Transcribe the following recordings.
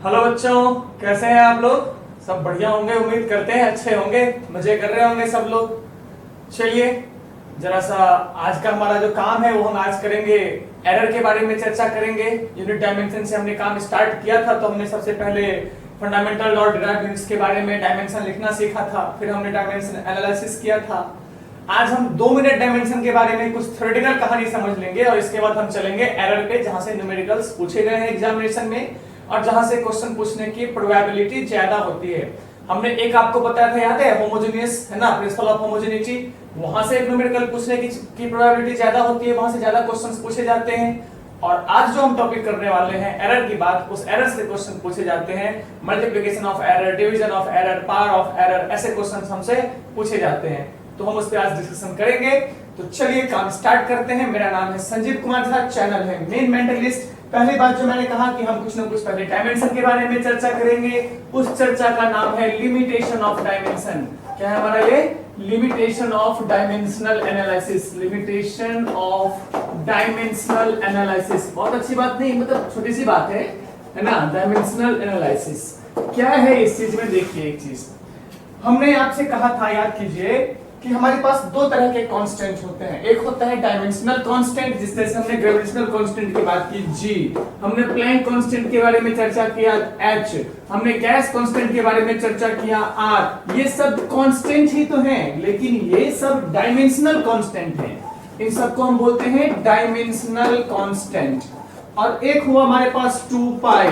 Hello बच्चों, कैसे हैं आप लोग? सब बढ़िया होंगे, उम्मीद करते हैं अच्छे होंगे, मजे कर रहे होंगे सब लोग। चलिए जरा सा आज का हमारा जो काम है वो हम आज करेंगे, एरर के बारे में चर्चा करेंगे। यूनिट डायमेंशन से हमने काम स्टार्ट किया था, तो हमने सबसे पहले फंडामेंटल और डिराइव्ड यूनिट्स के बारे में डायमेंशन लिखना सीखा था, फिर हमने डायमेंशन एनालिसिस किया था। आज हम 2 मिनट डायमेंशन के बारे में कुछ थ्योरेटिकल कहानी समझ लेंगे और इसके बाद हम चलेंगे एरर पे, जहां से न्यूमेरिकल्स पूछे गए हैं एग्जामिनेशन में और जहां से क्वेश्चन पूछने की प्रोबेबिलिटी ज्यादा होती है। हमने एक आपको बताया था, याद है, होमोजेनियस है ना, प्रिंसिपल ऑफ होमोजेनिटी। वहां से एक न्यूमेरिकल पूछने की प्रोबेबिलिटी ज्यादा होती है, वहां से ज्यादा क्वेश्चंस पूछे जाते हैं। और आज जो हम टॉपिक करने वाले हैं एरर की बात, उस एरर से क्वेश्चन पूछे जाते हैं। Multiplication of error, division of error, power of error, ऐसे क्वेश्चन हमसे पूछे जाते हैं, तो हम उस पर आज डिस्कशन करेंगे। तो चलिए काम स्टार्ट करते हैं। मेरा नाम है संजीव कुमार झा, चैनल है मेन मेंटलिस्ट। पहली बात जो मैंने कहा कि हम कुछ ना कुछ पहले डायमेंशन के बारे में चर्चा करेंगे। उस चर्चा का नाम है लिमिटेशन ऑफ डायमेंशन। क्या है हमारा ये? Limitation of dimensional analysis. Limitation of dimensional analysis, बहुत अच्छी बात नहीं, मतलब छोटी सी बात है ना। डायमेंशनल एनालिसिस क्या है इस चीज में? देखिए एक चीज हमने आपसे कहा था, याद कीजिए, कि हमारे पास दो तरह के कांस्टेंट होते हैं। एक होता है डायमेंशनल कांस्टेंट, जिस तरह से हमने ग्रेविटेशनल कांस्टेंट की बात की G, हमने प्लैंक कांस्टेंट के बारे में चर्चा किया H, हमने गैस कांस्टेंट के बारे में चर्चा किया R। ये सब कांस्टेंट ही तो हैं, लेकिन ये सब डायमेंशनल कांस्टेंट हैं। इन सबको हम बोलते हैं डायमेंशनल कांस्टेंट। और एक हुआ हमारे पास 2 पाई,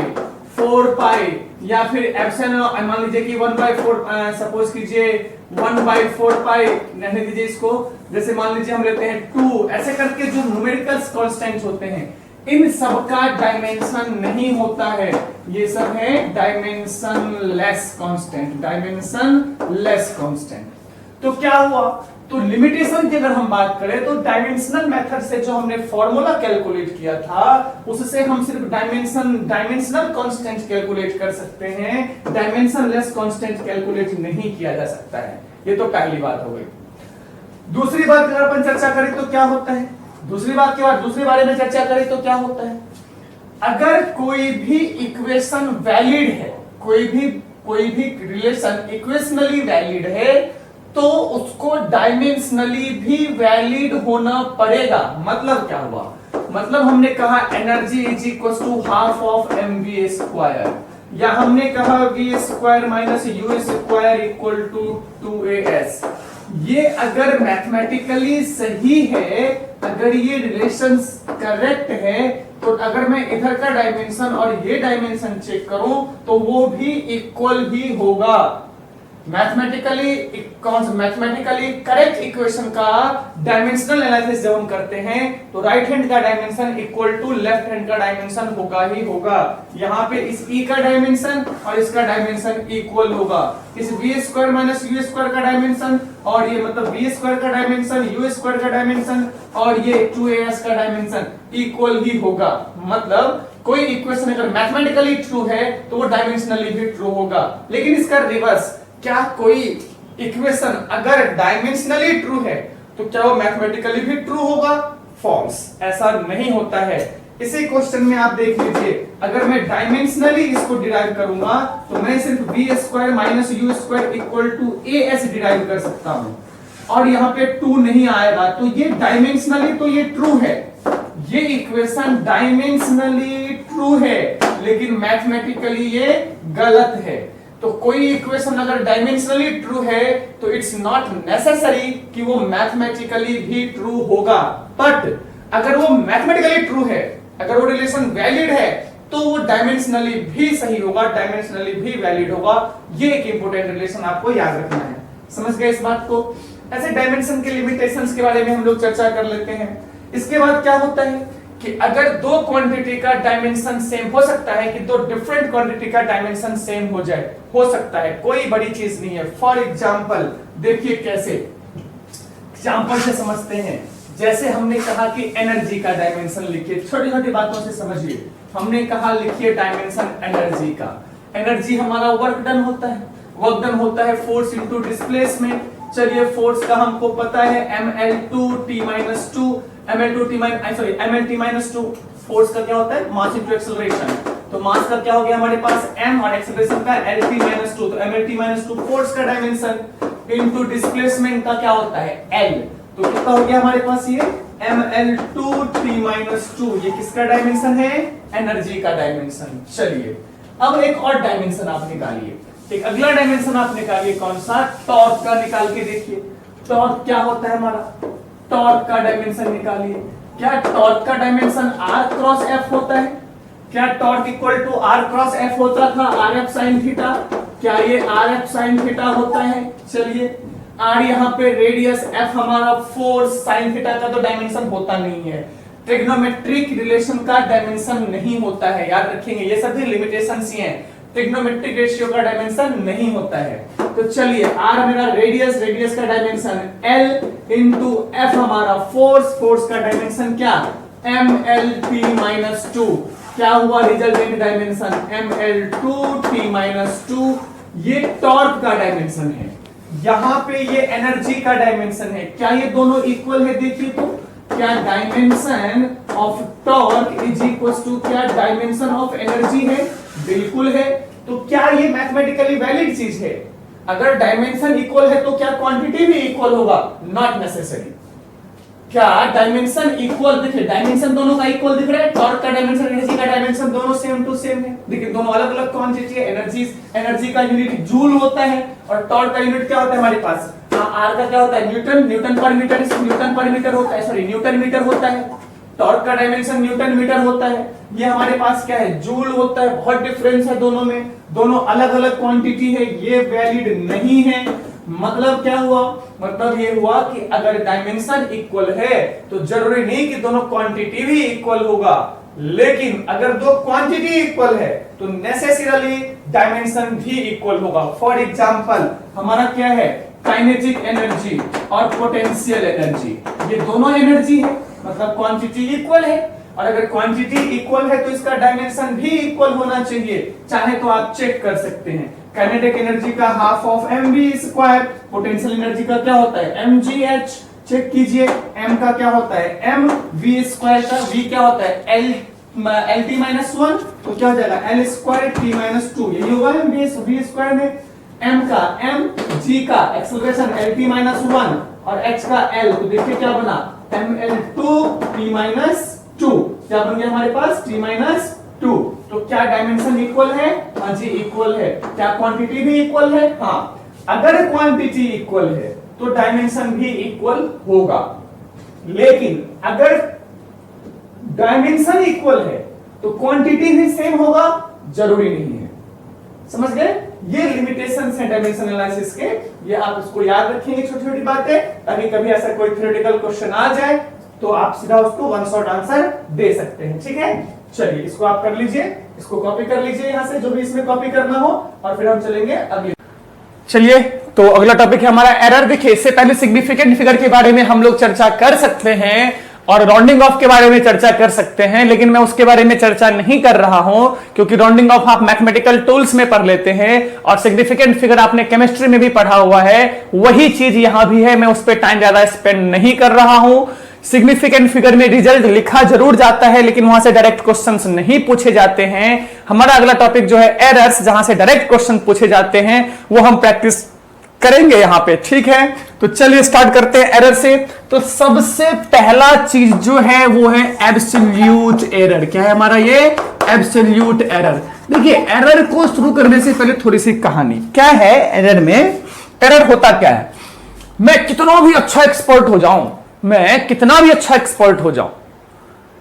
4 पाई, या फिर एप्सिलॉन, मान लीजिए कि 1/4, सपोज कीजिए 1/4 पाई रहने दीजिए इसको। जैसे मान लीजिए हम लेते हैं 2, ऐसे करके जो न्यूमेरिकल्स कांस्टेंट्स होते हैं, इन सब का डायमेंशन नहीं होता है। ये सब है dimension less constant, dimension less constant. तो क्या हुआ? तो लिमिटेशन की अगर हम बात करें तो डायमेंशनल मेथड से जो हमने फॉर्मूला कैलकुलेट किया था, उससे हम सिर्फ डायमेंशनल कांस्टेंट कैलकुलेट कर सकते हैं, डायमेंशन लेस कांस्टेंट कैलकुलेट नहीं किया जा सकता है। ये तो पहली बात हो गई। दूसरी बात अगर अपन चर्चा करें तो क्या होता है? दूसरे बारे में चर्चा करें तो क्या होता है? अगर कोई भी इक्वेशन वैलिड है, कोई भी रिलेशन इक्वेशनली वैलिड है, तो उसको डायमेंशनली भी वैलिड होना पड़ेगा। मतलब क्या हुआ? मतलब हमने कहा energy is equal to half of mv square, या हमने कहा v square minus u square equal to 2as। ये अगर मैथमेटिकली सही है, अगर ये रिलेशंस करेक्ट है, तो अगर मैं इधर का डायमेंशन और ये डायमेंशन चेक करूं तो वो भी इक्वल ही होगा। मैथमेटिकली करेक्ट इक्वेशन का डायमेंशनल एनालिसिस जब हम करते हैं तो राइट हैंड का dimension equal to left hand का डायमेंशन होगा ही होगा। यहाँ पे इस e का डायमेंशन और इसका डायमेंशन इक्वल होगा। इस v square minus u square का डायमेंशन और ये मतलब v स्क्वायर का डायमेंशन, u स्क्वायर का डायमेंशन और ये 2as का डायमेंशन इक्वल ही होगा। मतलब कोई इक्वेशन अगर मैथमेटिकली ट्रू है तो वो डायमेंशनली भी ट्रू होगा। लेकिन इसका रिवर्स, क्या कोई इक्वेशन अगर डायमेंशनली ट्रू है तो क्या वो मैथमेटिकली भी ट्रू होगा? फॉल्स, ऐसा नहीं होता है। इसी क्वेश्चन में आप देख लीजिए, अगर मैं डायमेंशनली इसको डिराइव करूंगा तो मैं सिर्फ v square minus u square equal to as derive कर सकता हूं, और यहाँ पे 2 नहीं आएगा। तो ये डायमेंशनली तो ये ट्रू है, ये इक्वेशन डायमेंशनली ट्रू है, लेकिन मैथमेटिकली ये गलत है। तो कोई इक्वेशन अगर डायमेंशनली ट्रू है तो इट्स नॉट नेसेसरी कि वो मैथमेटिकली भी ट्रू होगा। बट अगर वो मैथमेटिकली ट्रू है, अगर वो रिलेशन वैलिड है, तो वो डायमेंशनली भी सही होगा, डायमेंशनली भी वैलिड होगा। ये एक इंपॉर्टेंट रिलेशन आपको याद रखना है। समझ गए इस बात को? ऐसे डायमेंशन के लिमिटेशंस के बारे में हम लोग चर्चा कर लेते हैं। इसके बाद क्या होता है कि अगर दो क्वांटिटी का डायमेंशन सेम हो सकता है, कि दो डिफरेंट क्वांटिटी का डायमेंशन सेम हो जाए, हो सकता है, कोई बड़ी चीज नहीं है। फॉर एग्जांपल देखिए कैसे, एग्जांपल से समझते हैं। जैसे हमने कहा कि एनर्जी का डायमेंशन लिखिए, छोटी छोटी बातों से समझिए। हमने कहा लिखिए डायमेंशन एनर्जी का। एनर्जी हमारा वर्क डन होता है, वर्क डन होता है फोर्स इनटू डिस्प्लेसमेंट। चलिए फोर्स का हमको पता है ml2t - 2 ml2t - sorry mlt - 2। Force का क्या होता है? Mass into acceleration. तो मास का क्या हो गया हमारे पास m और एक्सेलरेशन का lt - 2, तो mlt - 2 फोर्स का डायमेंशन इनटू डिस्प्लेसमेंट का क्या होता है l, तो कितना हो गया हमारे पास ये ml2t-2, ये किसका डायमेंशन है, एनर्जी का डायमेंशन। चलिए अब एक और डायमेंशन आप निकालिए, एक अगला डायमेंशन आप निकालिए, कौन सा, टॉर्क का निकाल के देखिए। टॉर्क क्या होता है हमारा, टॉर्क का डायमेंशन निकालिए। क्या टॉर्क का डायमेंशन r क्रॉस f होता है, क्या torque equal to r cross f होता था, rf sin थीटा, क्या ये rf sin थीटा होता है। चलिए r यहाँ पे रेडियस, f हमारा फोर्स, sin थीटा का तो डायमेंशन होता नहीं है, ट्रिग्नोमेट्रिक रिलेशन का डायमेंशन नहीं होता है, याद रखेंगे ये सभी लिमिटेशंस ही हैं, ट्रिग्नोमेट्रिक रेशियो का डायमेंशन नहीं होता है। तो चलिए r मेरा रेडियस, रेडियस का डायमेंशन l इंटू f हमारा फोर्स, फोर्स का डायमेंशन क्या mlt-2, क्या हुआ रिजल्टेंट डायमेंशन ml2t-2, ये टॉर्क का डायमेंशन है, यहां पे ये एनर्जी का डायमेंशन है। क्या ये दोनों इक्वल है, देखिए तो क्या dimension of torque is equal to क्या डायमेंशन ऑफ एनर्जी है, बिल्कुल है। तो क्या ये मैथमेटिकली वैलिड चीज है, अगर डायमेंशन इक्वल है तो क्या क्वांटिटी भी इक्वल होगा, नॉट नेसेसरी। क्या डायमेंशन इक्वल, देखिए डायमेंशन दोनों का इक्वल दिख रहा है, टॉर्क का डायमेंशन, एनर्जी का डायमेंशन दोनों सेम टू सेम है, देखिए दोनों अलग अलग क्वांटिटी है, एनर्जी का यूनिट जूल होता है और टॉर्क का यूनिट क्या होता है हमारे पास, आर का क्या होता है न्यूटन, न्यूटन पर मीटर होता है, सॉरी न्यूटन मीटर होता है, टॉर्क का डायमेंशन न्यूटन मीटर होता है, ये हमारे पास क्या है जूल होता है, बहुत डिफरेंस है दोनों में, दोनों अलग अलग क्वांटिटी है, ये वैलिड नहीं है। मतलब क्या हुआ, मतलब ये हुआ कि अगर डायमेंशन इक्वल है तो जरूरी नहीं कि दोनों क्वांटिटी भी इक्वल होगा, लेकिन अगर दो क्वांटिटी इक्वल है तो नेसेसरली डायमेंशन भी इक्वल होगा। फॉर एग्जांपल हमारा क्या है काइनेटिक एनर्जी और पोटेंशियल एनर्जी, ये दोनों एनर्जी है, मतलब क्वांटिटी इक्वल है, और अगर क्वांटिटी इक्वल है तो इसका डायमेंशन भी इक्वल होना चाहिए, चाहे तो आप चेक कर सकते हैं। काइनेटिक एनर्जी का half of mv², potential energy का क्या होता है mgh, चेक कीजिए, m का क्या होता है mv² का v क्या होता है lt-1, तो क्या हो जाएगा l²t-2, यही होगा v² में, m का g का एक्सेलरेशन lt-1 और h का l, तो देखिए क्या बना ml2t-2, क्या बन गया हमारे पास t-2। तो क्या डायमेंशन इक्वल है, हाँ जी इक्वल है। क्या क्वांटिटी भी इक्वल है, हाँ, अगर क्वांटिटी इक्वल है तो डायमेंशन भी इक्वल होगा, लेकिन अगर डायमेंशन इक्वल है तो क्वांटिटी भी सेम होगा, जरूरी नहीं है। समझ गए, ये लिमिटेशंस हैं डायमेंशन एनालिसिस के, ये आप इसको याद रखेंगे छोटी छोटी बातें, ताकि कभी ऐसा कोई थ्योरेटिकल क्वेश्चन आ जाए तो आप सीधा उसको वन शॉट आंसर दे सकते हैं। ठीक है, चलिए इसको आप कर लीजिए, इसको कॉपी कर लीजिए यहां से जो भी इसमें कॉपी करना हो, और फिर हम चलेंगे अगले। चलिए तो अगला टॉपिक है हमारा एरर। देखिए इससे पहले सिग्निफिकेंट फिगर के बारे में हम लोग चर्चा कर सकते हैं और राउंडिंग ऑफ के बारे में चर्चा कर सकते हैं, लेकिन मैं उसके बारे में चर्चा नहीं कर रहा हूं, क्योंकि राउंडिंग ऑफ आप मैथमेटिकल टूल्स में पढ़ लेते हैं और सिग्निफिकेंट फिगर आपने केमिस्ट्री में भी पढ़ा हुआ है, वही चीज यहां भी है, मैं उस पर टाइम ज्यादा स्पेंड नहीं कर रहा हूं। सिग्निफिकेंट फिगर में रिजल्ट लिखा जरूर जाता है, लेकिन वहां से डायरेक्ट क्वेश्चंस नहीं पूछे जाते हैं। हमारा अगला टॉपिक जो है एरर्स, जहां से डायरेक्ट क्वेश्चन पूछे जाते हैं, वो हम प्रैक्टिस करेंगे यहां पे। ठीक है, तो चलिए स्टार्ट करते हैं एरर से। तो सबसे पहला चीज जो है वो है एब्सोल्यूट एरर। क्या है हमारा ये एब्सोल्यूट एरर। देखिए एरर को शुरू करने से पहले थोड़ी सी कहानी क्या है एरर में। एरर होता क्या है, मैं कितना भी अच्छा एक्सपर्ट हो जाऊं, मैं कितना भी अच्छा एक्सपर्ट हो जाऊं,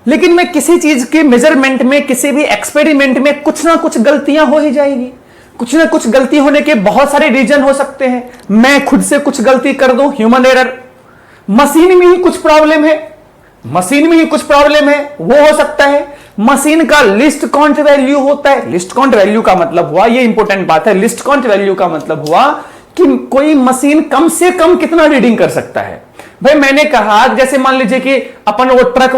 लेकिन मैं किसी चीज के मेजरमेंट में, किसी भी एक्सपेरिमेंट में कुछ ना कुछ गलतियां हो ही जाएगी। कुछ ना कुछ गलती होने के बहुत सारे रीजन हो सकते हैं। मैं खुद से कुछ गलती कर दूं, ह्यूमन एरर। मशीन में ही कुछ प्रॉब्लम है, मशीन में ही कुछ प्रॉब्लम है, वो हो सकता है। मशीन का लिस्ट काउंट वैल्यू होता है। लिस्ट काउंट वैल्यू का मतलब हुआ, ये इंपॉर्टेंट बात है, लिस्ट काउंट वैल्यू का मतलब हुआ कि कोई मशीन कम से कम कितना रीडिंग कर सकता है। भाई मैंने कहा जैसे मान लीजिए कि अपन वो ट्रक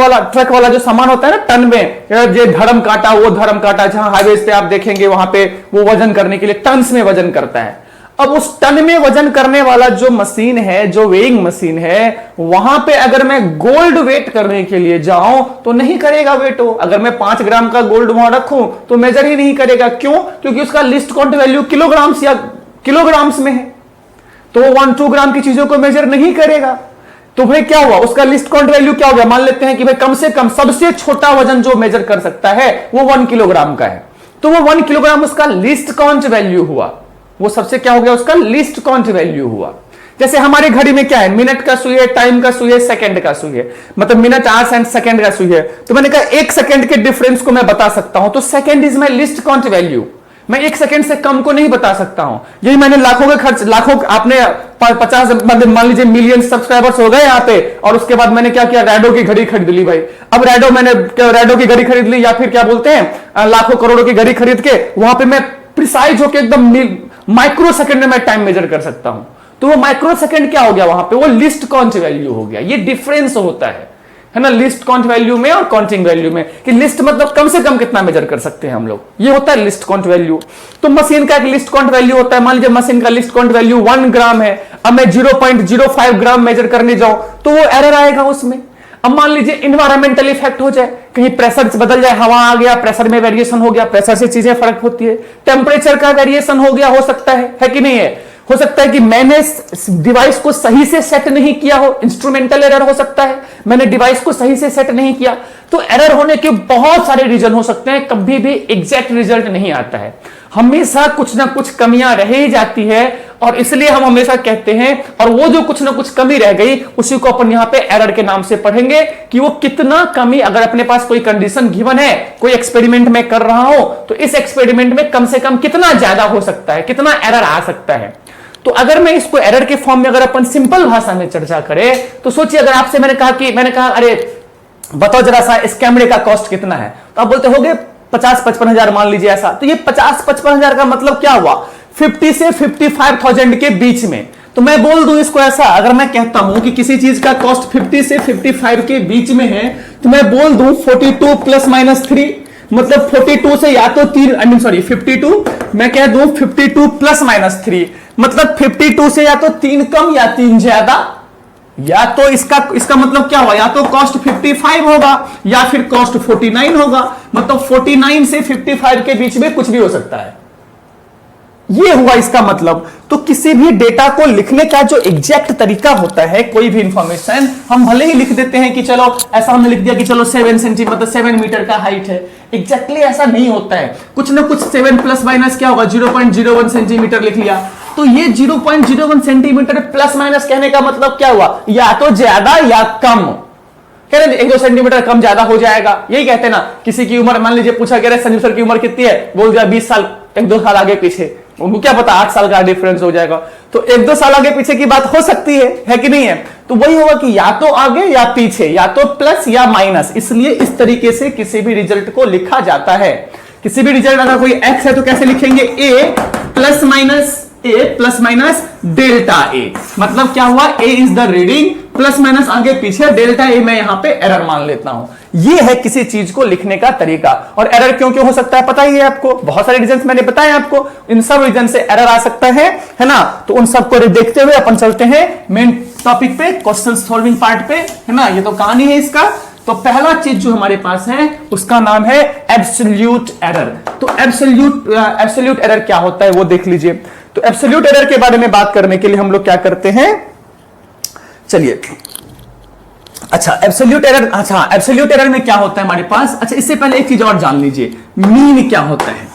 वाला जो सामान होता है ना टन में, ये धर्म काटा वो धर्म काटा, जहां हाईवे पे आप देखेंगे वहां पे वो वजन करने के लिए टन्स में वजन करता है। अब उस टन में वजन करने वाला जो मशीन है, जो वेइंग मशीन है, वहां पे अगर मैं गोल्ड वेट करने के लिए जाऊं तो नहीं करेगा वेट। हो अगर मैं 5 ग्राम का गोल्ड वहां रखूं तो मेजर ही नहीं करेगा। क्यों? क्योंकि उसका लिस्ट काउंट वैल्यू किलोग्राम्स या किलोग्राम्स में है, तो 1-2 ग्राम की चीजों को मेजर नहीं करेगा। तो भाई क्या हुआ, उसका लिस्ट काउंट वैल्यू क्या हो गया? मान लेते हैं कि भाई कम से कम सबसे छोटा वजन जो मेजर कर सकता है वो 1 किलोग्राम का है, तो वो 1 किलोग्राम उसका लिस्ट काउंट वैल्यू हुआ। वो सबसे क्या हो गया? उसका लिस्ट काउंट वैल्यू हुआ। जैसे हमारी घड़ी में क्या है, मिनट का सुई है, टाइम का सुई है, सेकंड का सुई है, मतलब मिनट, आवर्स एंड सेकंड का सुई है। तो मैंने कहा 1 सेकंड के डिफरेंस को मैं बता सकता हूं, तो second is my list count value. मैं 1 सेकंड से कम को नहीं बता सकता हूं। यही मैंने लाखों का खर्च, लाखों, आपने 50 मतलब मान लीजिए मिलियन सब्सक्राइबर्स हो गए यहाँ पे, और उसके बाद मैंने क्या किया, रैडो की घड़ी खरीद ली भाई। अब रैडो की घड़ी खरीद ली, या फिर क्या बोलते हैं, लाखों करोड़ों की घड़ी खरीद के वहां पे मैं प्रिसाइज होकर एकदम माइक्रो सेकंड में मैं टाइम मेजर कर सकता हूं। तो वो माइक्रो सेकंड क्या हो गया वहां पे? वो लिस्ट काउंट वैल्यू हो गया। ये डिफरेंस होता है ना, लिस्ट काउंट वैल्यू में और काउंटिंग वैल्यू में, कि लिस्ट मतलब कम से कम कितना मेजर कर सकते हैं हम लोग, ये होता है लिस्ट काउंट वैल्यू। तो मशीन का एक लिस्ट काउंट वैल्यू होता है। मान लीजिए मशीन का लिस्ट काउंट वैल्यू 1 ग्राम है, अब मैं 0.05 ग्राम मेजर करने जाऊं तो वो एरर आएगा उसमें। अब मान लीजिए इन्वायरमेंटल इफेक्ट हो जाए, कहीं प्रेशर बदल जाए, हवा आ गया, प्रेशर में वेरिएशन हो गया, प्रेशर से चीजें फर्क होती है, टेम्परेचर का वेरिएशन हो गया, हो सकता है कि नहीं है? हो सकता है कि मैंने डिवाइस को सही से सेट नहीं किया हो, इंस्ट्रूमेंटल एरर हो सकता है, मैंने डिवाइस को सही से सेट नहीं किया। तो एरर होने के बहुत सारे रीजन हो सकते हैं, कभी भी एग्जैक्ट रिजल्ट नहीं आता है, हमेशा कुछ ना कुछ कमियां रह ही जाती है। और इसलिए हम हमेशा कहते हैं, और वो जो कुछ ना कुछ कमी रह गई उसी को अपन यहां पे एरर के नाम से पढ़ेंगे, कि वो कितना कमी, अगर अपने पास कोई कंडीशन गिवन है, कोई एक्सपेरिमेंट में कर रहा हो, तो इस एक्सपेरिमेंट में कम से कम कितना ज्यादा हो सकता है, कितना एरर आ सकता है। तो अगर मैं इसको एरर के फॉर्म में अगर अपन सिंपल भाषा में चर्चा करें, तो सोचिए अगर आपसे मैंने कहा अरे बताओ जरा सा इस कैमरे का कॉस्ट कितना है, तो आप बोलते होगे 50-55 हजार, मान लीजिए ऐसा। तो ये 50-55 हजार का मतलब क्या हुआ? 50 से 55,000 के बीच में। तो मैं बोल दूं इसको ऐसा, अगर मैं कहता हूं कि किसी चीज का कॉस्ट 50 से 55 के बीच में है, तो मैं बोल दूं 42 + -3, मतलब 42 से या तो 52, मैं कह दूं 52 + -3, मतलब 52 से या तो 3 कम या 3 ज्यादा, या तो इसका मतलब क्या हुआ, या तो कॉस्ट 55 होगा या फिर कॉस्ट 49 होगा, मतलब 49 से 55 के बीच में कुछ भी हो सकता है। ये हुआ इसका मतलब। तो किसी भी डेटा को लिखने का जो एग्जैक्ट तरीका होता है, कोई भी इंफॉर्मेशन हम भले ही लिख देते हैं कि चलो ऐसा हमने लिख दिया कि चलो 7 सेंटीमीटर मतलब 7 मीटर का हाइट है, एग्जैक्टली ऐसा नहीं होता है। कुछ ना कुछ 7 + क्या होगा, 0.01 सेंटीमीटर लिख लिया। तो ये 0.01 सेंटीमीटर ± कहने का मतलब क्या हुआ, या तो ज्यादा या कम। कह रहे 1-2 सेंटीमीटर कम ज्यादा हो जाएगा, यही कहते हैं ना। किसी की उम्र मान लीजिए पूछा कह रहे संजू सर की उम्र कितनी है, बोल दिया 20 साल, 1-2 साल आगे पीछे, उनको क्या पता 8 साल का डिफरेंस हो जाएगा। तो 1-2 साल आगे पीछे की बात हो सकती है कि नहीं है? तो वही होगा कि या तो आगे या पीछे, या तो प्लस या माइनस। इसलिए इस तरीके से किसी भी रिजल्ट को लिखा जाता है। किसी भी रिजल्ट अगर कोई एक्स है तो कैसे लिखेंगे, a ± डेल्टा ए, मतलब क्या हुआ, a is the reading, plus minus आगे पीछे, डेल्टा ए मैं यहां पे एरर मान लेता हूं। ये है किसी चीज को लिखने का तरीका। और एरर क्यों क्यों हो सकता है पता ही है आपको, बहुत सारे रीजन मैंने बताए आपको, इन सब रीजन से एरर आ सकता है ना। तो उन सबको देखते हुए अपन चलते हैं मेन टॉपिक पे, क्वेश्चन सॉल्विंग पार्ट पे, है ना। ये तो कहानी है इसका। तो पहला चीज जो हमारे पास है उसका नाम है एब्सोल्यूट एरर। तो एब्सोल्यूट एरर क्या होता है वो देख लीजिए। तो एब्सोल्यूट एरर के बारे में बात करने के लिए हम लोग क्या करते हैं, चलिए अच्छा एब्सोल्यूट एरर में क्या होता है हमारे पास। अच्छा इससे पहले एक चीज और जान लीजिए, मीन क्या होता है।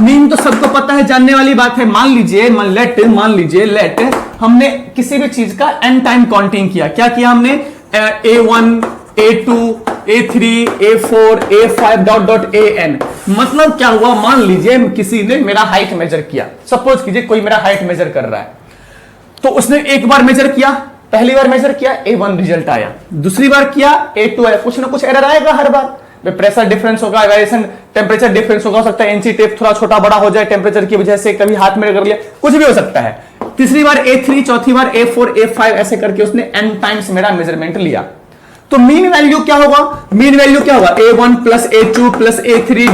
मीन तो सबको पता है, जानने वाली बात है। मान लीजिए लेट हमने किसी भी चीज का n टाइम काउंटिंग किया। क्या किया हमने, A1 A2 A3 A4 A5 .an। मतलब क्या हुआ, मान लीजिए किसी ने मेरा हाइट मेजर किया। सपोज कीजिए कोई मेरा हाइट मेजर कर रहा है, तो उसने एक बार मेजर किया, पहली बार मेजर किया A1 रिजल्ट आया, दूसरी बार किया A2 आया। कुछ ना कुछ एरर आएगा हर बार, प्रेशर डिफरेंस होगा, वेरिएशन टेम्परेचर डिफरेंस होगा, हो सकता है इंची टेप थोड़ा छोटा बड़ा हो जाए टेम्परेचर की वजह से, कभी हाथ में कर लिया, कुछ भी हो सकता है। तीसरी बार A3, चौथी बार A4 A5 ऐसे करके उसने n टाइम्स मेरा मेजरमेंट लिया। तो मीन वैल्यू क्या होगा, A1 + A2 + A3 ...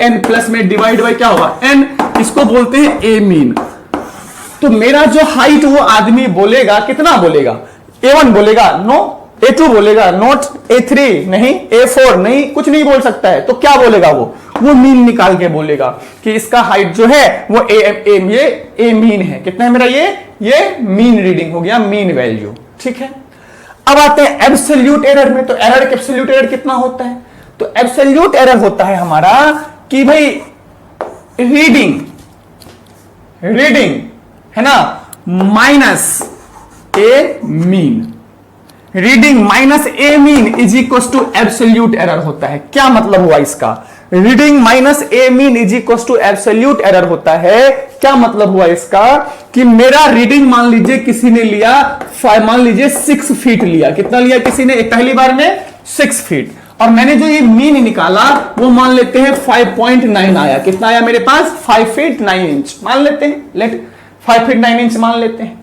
an plus में डिवाइड बाय क्या होगा n, इसको बोलते हैं ए मीन। तो मेरा जो हाइट वो आदमी बोलेगा कितना बोलेगा, A1 बोलेगा, नो, A2 बोलेगा, नोट, A3 नहीं, A4 नहीं, कुछ नहीं बोल सकता है। तो क्या बोलेगा वो मीन निकाल के बोलेगा कि इसका हाइट जो है वो ये मीन है। कितना है मेरा ये मीन रीडिंग हो गया, मीन वैल्यू। ठीक है, अब आते हैं एब्सोल्यूट एरर में। तो एब्सोल्यूट एरर कितना होता है? तो एब्सोल्यूट एरर होता है हमारा कि भाई रीडिंग है ना minus A mean, reading minus A mean is equal to absolute error होता है। क्या मतलब हुआ इसका? Reading minus A mean is equal to absolute error होता है। क्या मतलब हुआ इसका कि मेरा रीडिंग मान लीजिए किसी ने लिया, मान लीजिए 6 फीट लिया। कितना लिया किसी ने? पहली बार में 6 फीट, और मैंने जो ये मीन निकाला वो मान लेते हैं 5.9 आया। कितना आया मेरे पास? 5 फीट 9 इंच मान लेते हैं, लेट 5 फीट 9 इंच मान लेते हैं।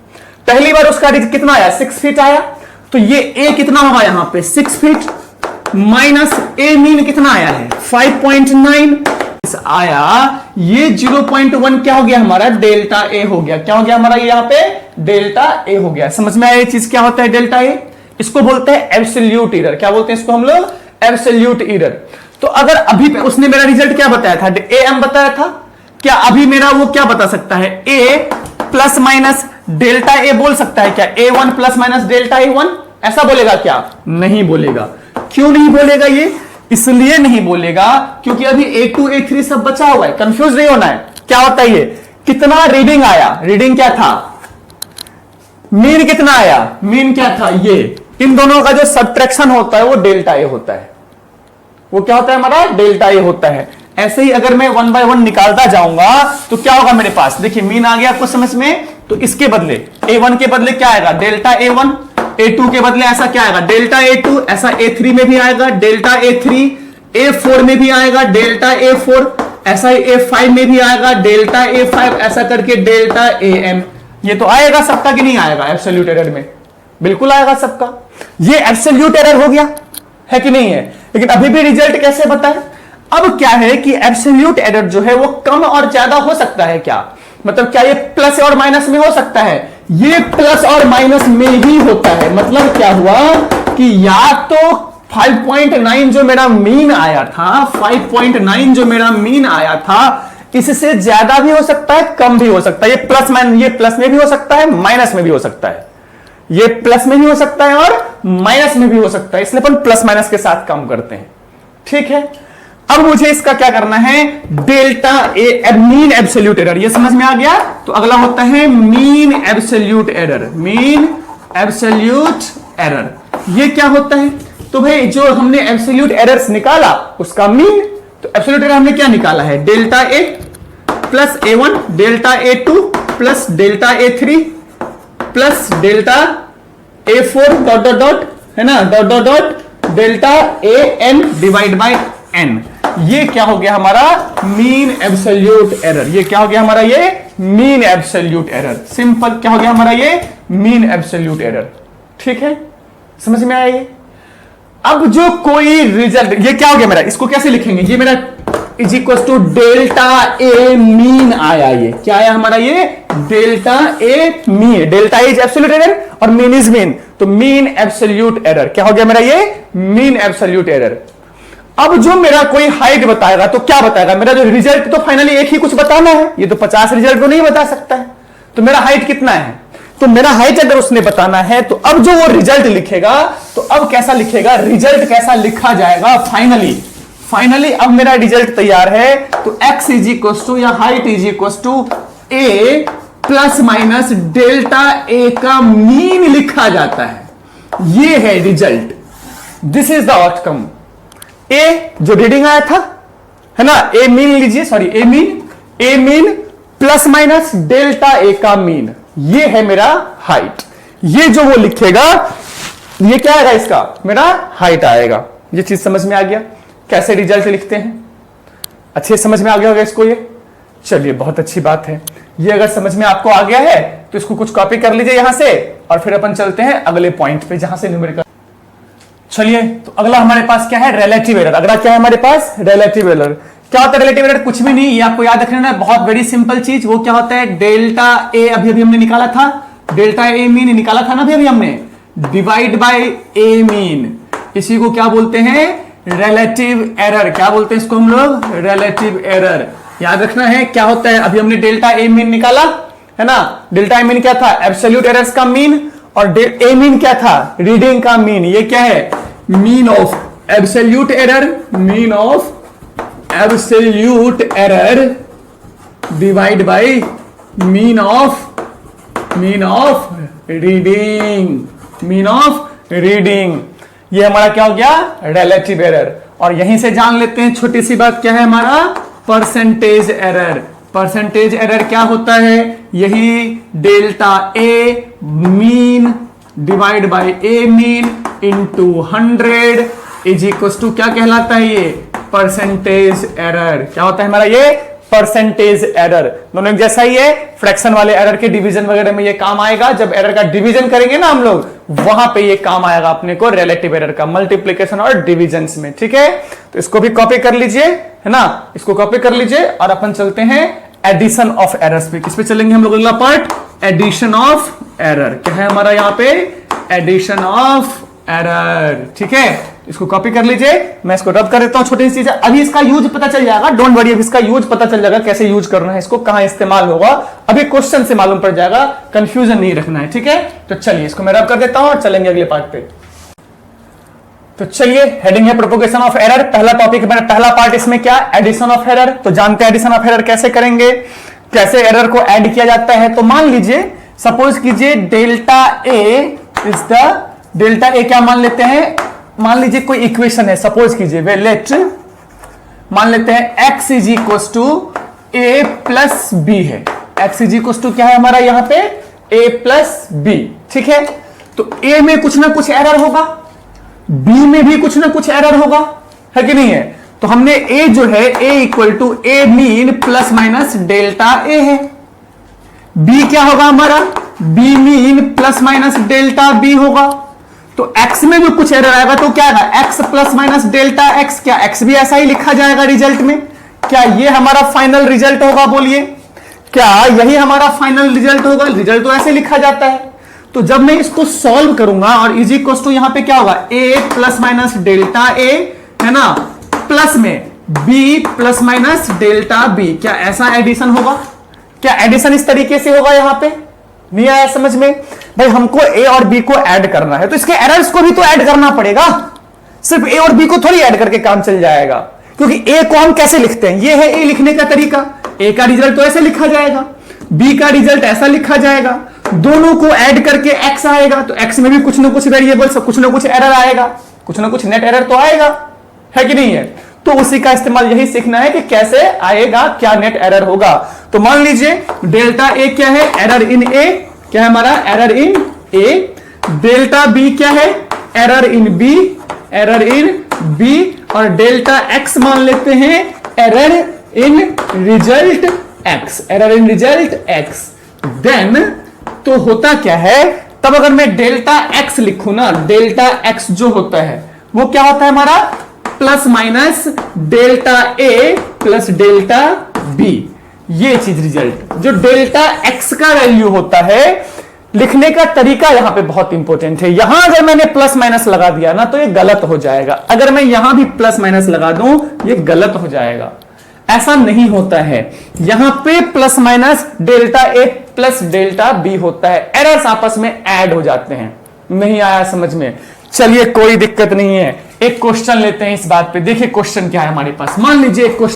पहली बार उसका कितना आया? 6 फीट आया। तो ये ए कितना होगा यहां पे? 6 फीट माइनस ए मीन कितना आया है? 5.9 आया। ये 0.1 क्या हो गया हमारा? डेल्टा ए हो गया। क्या हो गया हमारा? यहाँ पे डेल्टा ए हो गया। समझ में आया ये चीज क्या होता है डेल्टा ए? इसको बोलते हैं एब्सोल्यूट एरर। क्या बोलते हैं इसको हम लोग? Absolute error. तो अगर अभी उसने मेरा रिजल्ट क्या बताया था? ए एम बताया था। क्या अभी मेरा वो क्या बता सकता है? ए प्लस माइनस डेल्टा ए बोल सकता है क्या? A1 plus minus delta A1 ऐसा बोलेगा क्या? नहीं बोलेगा। क्यों नहीं बोलेगा? ये इसलिए नहीं बोलेगा क्योंकि अभी A2 A3 सब बचा हुआ है। कंफ्यूज नहीं होना है। क्या होता है ये? कितना रीडिंग आया? रीडिंग क्या था? मीन कितना आया? मीन क्या था? ये इन दोनों का जो सब्ट्रैक्शन होता है वो डेल्टा ए होता है। वो क्या होता है हमारा? डेल्टा ए होता है। ऐसे ही अगर मैं 1 बाय 1 निकालता जाऊंगा तो क्या होगा मेरे पास? देखिए मीन आ गया आपको समझ में। तो इसके बदले A1 के बदले क्या आएगा? Delta A1। A2 के बदले ऐसा क्या आएगा? Delta A2। ऐसा A3 में भी आएगा डेल्टा A3। A4 में भी आएगा डेल्टा A4। ऐसा ही A5 में भी आएगा डेल्टा A5। ऐसा करके डेल्टा AM। ये तो आएगा सबका कि नहीं आएगा? एब्सोल्यूट एरर में बिल्कुल आएगा सबका। ये एब्सोल्यूट एरर हो गया है कि नहीं है? लेकिन अभी भी रिजल्ट कैसे बताए? अब क्या है कि एब्सोल्यूट एरर जो है वो कम और ज्यादा हो सकता है। क्या मतलब? क्या ये प्लस और माइनस में हो सकता है? ये प्लस और माइनस में ही होता है। मतलब क्या हुआ कि या तो 5.9 जो मेरा मीन आया था, 5.9 जो मेरा मीन आया था, इससे ज्यादा भी हो सकता है, कम भी हो सकता है। ये प्लस में भी हो सकता है, माइनस में भी हो सकता है। ये प्लस में भी हो सकता है और माइनस में भी हो सकता है, इसलिए अपन प्लस माइनस के साथ काम करते हैं। ठीक है, अब मुझे इसका क्या करना है? Delta A mean absolute error. ये समझ में आ गया? तो अगला होता है mean absolute error. Mean absolute error ये क्या होता है? तो भाई जो हमने एब्सोल्यूट एरर्स निकाला उसका मीन, तो एब्सोल्यूट एरर हमने क्या निकाला है? Delta A plus A1 delta A2 plus delta A3 plus delta A4 dot dot dot है ना, dot dot dot delta AN divide by N। ये क्या हो गया हमारा? Mean absolute error. ये क्या हो गया हमारा? ये मीन एब्सोल्यूट एरर। सिंपल क्या हो गया हमारा? ये मीन एब्सोल्यूट एरर। ठीक है, समझ में आया ये? अब जो कोई रिजल्ट, ये क्या हो गया मेरा? इसको कैसे लिखेंगे? ये मेरा is equal to delta A mean आया। ये क्या आया हमारा? ये delta A mean. Delta is absolute error और मीन इज मीन, तो मीन एब्सोल्यूट एरर क्या हो गया मेरा? ये मीन एब्सोल्यूट एरर। अब जो मेरा कोई हाइट बताएगा तो क्या बताएगा? मेरा जो रिजल्ट तो फाइनली एक ही कुछ बताना है। ये तो 50 रिजल्ट को नहीं बता सकता है। तो मेरा हाइट कितना है? तो मेरा हाइट अगर उसने बताना है तो अब जो वो रिजल्ट लिखेगा तो अब कैसा लिखेगा? रिजल्ट कैसा लिखा जाएगा? फाइनली अब मेरा रिजल्ट तैयार है। तो x इज इक्वल टू या height is equal to a plus minus delta a का मीन लिखा जाता है। ये है result. This is the outcome. A जो रीडिंग आया था है ना, ए मीन लीजिए, sorry A mean plus minus delta A का मीन, ये है मेरा हाइट। ये जो वो लिखेगा ये क्या आएगा? इसका मेरा हाइट आएगा। ये चीज समझ में आ गया कैसे रिजल्ट लिखते हैं? अच्छे समझ में आ गया होगा इसको ये। चलिए बहुत अच्छी बात है। ये अगर समझ में आपको आ गया है तो इसको कुछ कॉपी कर लीजिए यहां से और फिर अपन चलते हैं अगले पॉइंट पे जहां से न्यूमेरिकल। चलिए तो अगला हमारे पास क्या है? Relative error. अगला क्या है हमारे पास? Relative error. क्या होता है रिलेटिव एरर? कुछ भी नहीं, ये आपको याद रखना है, बहुत वेरी सिंपल चीज। वो क्या होता है? डेल्टा ए, अभी हमने निकाला था, डेल्टा ए मीन निकाला था ना अभी हमने, डिवाइड बाय ए मीन, इसी को क्या बोलते हैं? Relative error. क्या बोलते हैं इसको हम लोग? Relative error. याद रखना है क्या होता है। अभी हमने डेल्टा ए मीन निकाला है ना, डेल्टा ए मीन क्या था? एब्सोल्यूट एरर्स का मीन, और ए मीन क्या था? रीडिंग का मीन। ये क्या है? Mean of absolute error, mean of absolute error divide by mean of reading, mean of reading. ये हमारा क्या हो गया? Relative error. और यहीं से जान लेते हैं छोटी सी बात, क्या है हमारा? Percentage error. परसेंटेज एरर क्या होता है? यही delta A mean divide by A mean into 100 is equal to क्या कहलाता है? ये परसेंटेज एरर। क्या होता है हमारा? ये परसेंटेज एरर। दोनों एक जैसा ही है। फ्रैक्शन वाले एरर के डिवीजन वगैरह में ये काम आएगा, जब एरर का डिवीजन करेंगे ना हम लोग, वहां पे ये काम आएगा अपने को रिलेटिव एरर का, मल्टीप्लिकेशन और डिवीजन में। ठीक है, तो इसको भी कॉपी कर लीजिए, है ना, इसको कॉपी कर लीजिए। और अपन चलते हैं एडिशन ऑफ एरर्स पे। किस पे चलेंगे हम लोग? अगला पार्ट एडिशन ऑफ एरर। क्या है हमारा यहाँ पे? Addition of error. ठीक है, इसको कॉपी कर लीजिए, मैं इसको रब कर देता हूं। छोटी सी चीज है, अभी इसका यूज पता चल जाएगा, डोंट वरी, अभी इसका यूज पता चल जाएगा, कैसे यूज करना है इसको, कहां इस्तेमाल होगा, अभी क्वेश्चन से मालूम पड़ जाएगा, कंफ्यूजन नहीं रखना है। ठीक है, तो चलिए इसको मैं रब कर देता हूं और चलेंगे अगले पार्ट पे। तो चलिए, हेडिंग है प्रोपोगेशन ऑफ एरर। पहला टॉपिक मैंने, पहला पार्ट इसमें क्या? Addition of error. तो जानते हैं एडिशन ऑफ एरर कैसे करेंगे, कैसे एरर को ऐड किया जाता है। तो मान लीजिए, सपोज कीजिए delta A is the, delta A क्या मान लेते हैं? मान लीजिए कोई इक्वेशन है, सपोज कीजिए वे लेट, मान लेते हैं x is equal to A plus B है। x इज इक्वल टू क्या है हमारा यहाँ पे? a plus B. ठीक है, तो a में कुछ ना कुछ एरर होगा, b में भी कुछ ना कुछ एरर होगा, है कि नहीं है? तो हमने a जो है, a equal to A mean plus minus delta A है। b क्या होगा हमारा? b mean plus minus delta b होगा। तो x में भी कुछ एरर आएगा तो क्या आएगा? x plus minus delta x। क्या x भी ऐसा ही लिखा जाएगा रिजल्ट में? क्या ये हमारा फाइनल रिजल्ट होगा? बोलिए, क्या यही हमारा फाइनल रिजल्ट होगा? रिजल्ट तो ऐसे लिखा जाता है। तो जब मैं इसको सॉल्व करूंगा और इज इक्वल टू यहां पे क्या होगा? a plus minus delta a, है ना, प्लस में b plus minus delta b। क्या ऐसा एडिशन होगा? क्या एडिशन इस तरीके से होगा? यहां पे नहीं आया समझ में? भाई हमको a और b को ऐड करना है, तो इसके एरर्स को भी तो ऐड करना पड़ेगा। सिर्फ a और b को थोड़ी ऐड करके काम चल जाएगा, क्योंकि a को हम कैसे लिखते हैं? ये है a लिखने का तरीका। a का रिजल्ट तो ऐसे लिखा जाएगा, b का रिजल्ट ऐसा लिखा जाएगा, दोनों को ऐड करके x आएगा, तो x में भी कुछ ना कुछ वेरिएबल, कुछ ना कुछ एरर आएगा, कुछ ना कुछ नेट एरर तो आएगा, है कि नहीं है? तो उसी का इस्तेमाल यही सीखना है कि कैसे आएगा, क्या नेट एरर होगा। तो मान लीजिए डेल्टा ए क्या है? Error in A. क्या है हमारा? Error in A. Delta B क्या है? Error in B, error in B. और डेल्टा एक्स मान लेते हैं error in result X, error in result X. Then तो होता क्या है, तब अगर मैं डेल्टा एक्स लिखूं ना, डेल्टा एक्स जो होता है वो क्या होता है हमारा? Plus minus delta A plus delta B. ये चीज रिजल्ट, जो डेल्टा एक्स का वैल्यू होता है, लिखने का तरीका यहां पे बहुत इंपॉर्टेंट है। यहां अगर मैंने प्लस माइनस लगा दिया ना तो ये गलत हो जाएगा। अगर मैं यहां भी प्लस माइनस लगा दूं ये गलत हो जाएगा। ऐसा नहीं होता है, यहां पे plus minus delta A plus delta B होता है, एरर्स आपस में ऐड हो जाते हैं। नहीं आया समझ में? चलिए कोई दिक्कत नहीं है, एक क्वेश्चन लेते हैं इस बात पे। देखिए क्वेश्चन क्या है हमारे पास। मान लीजिए एक क्वेश्चन,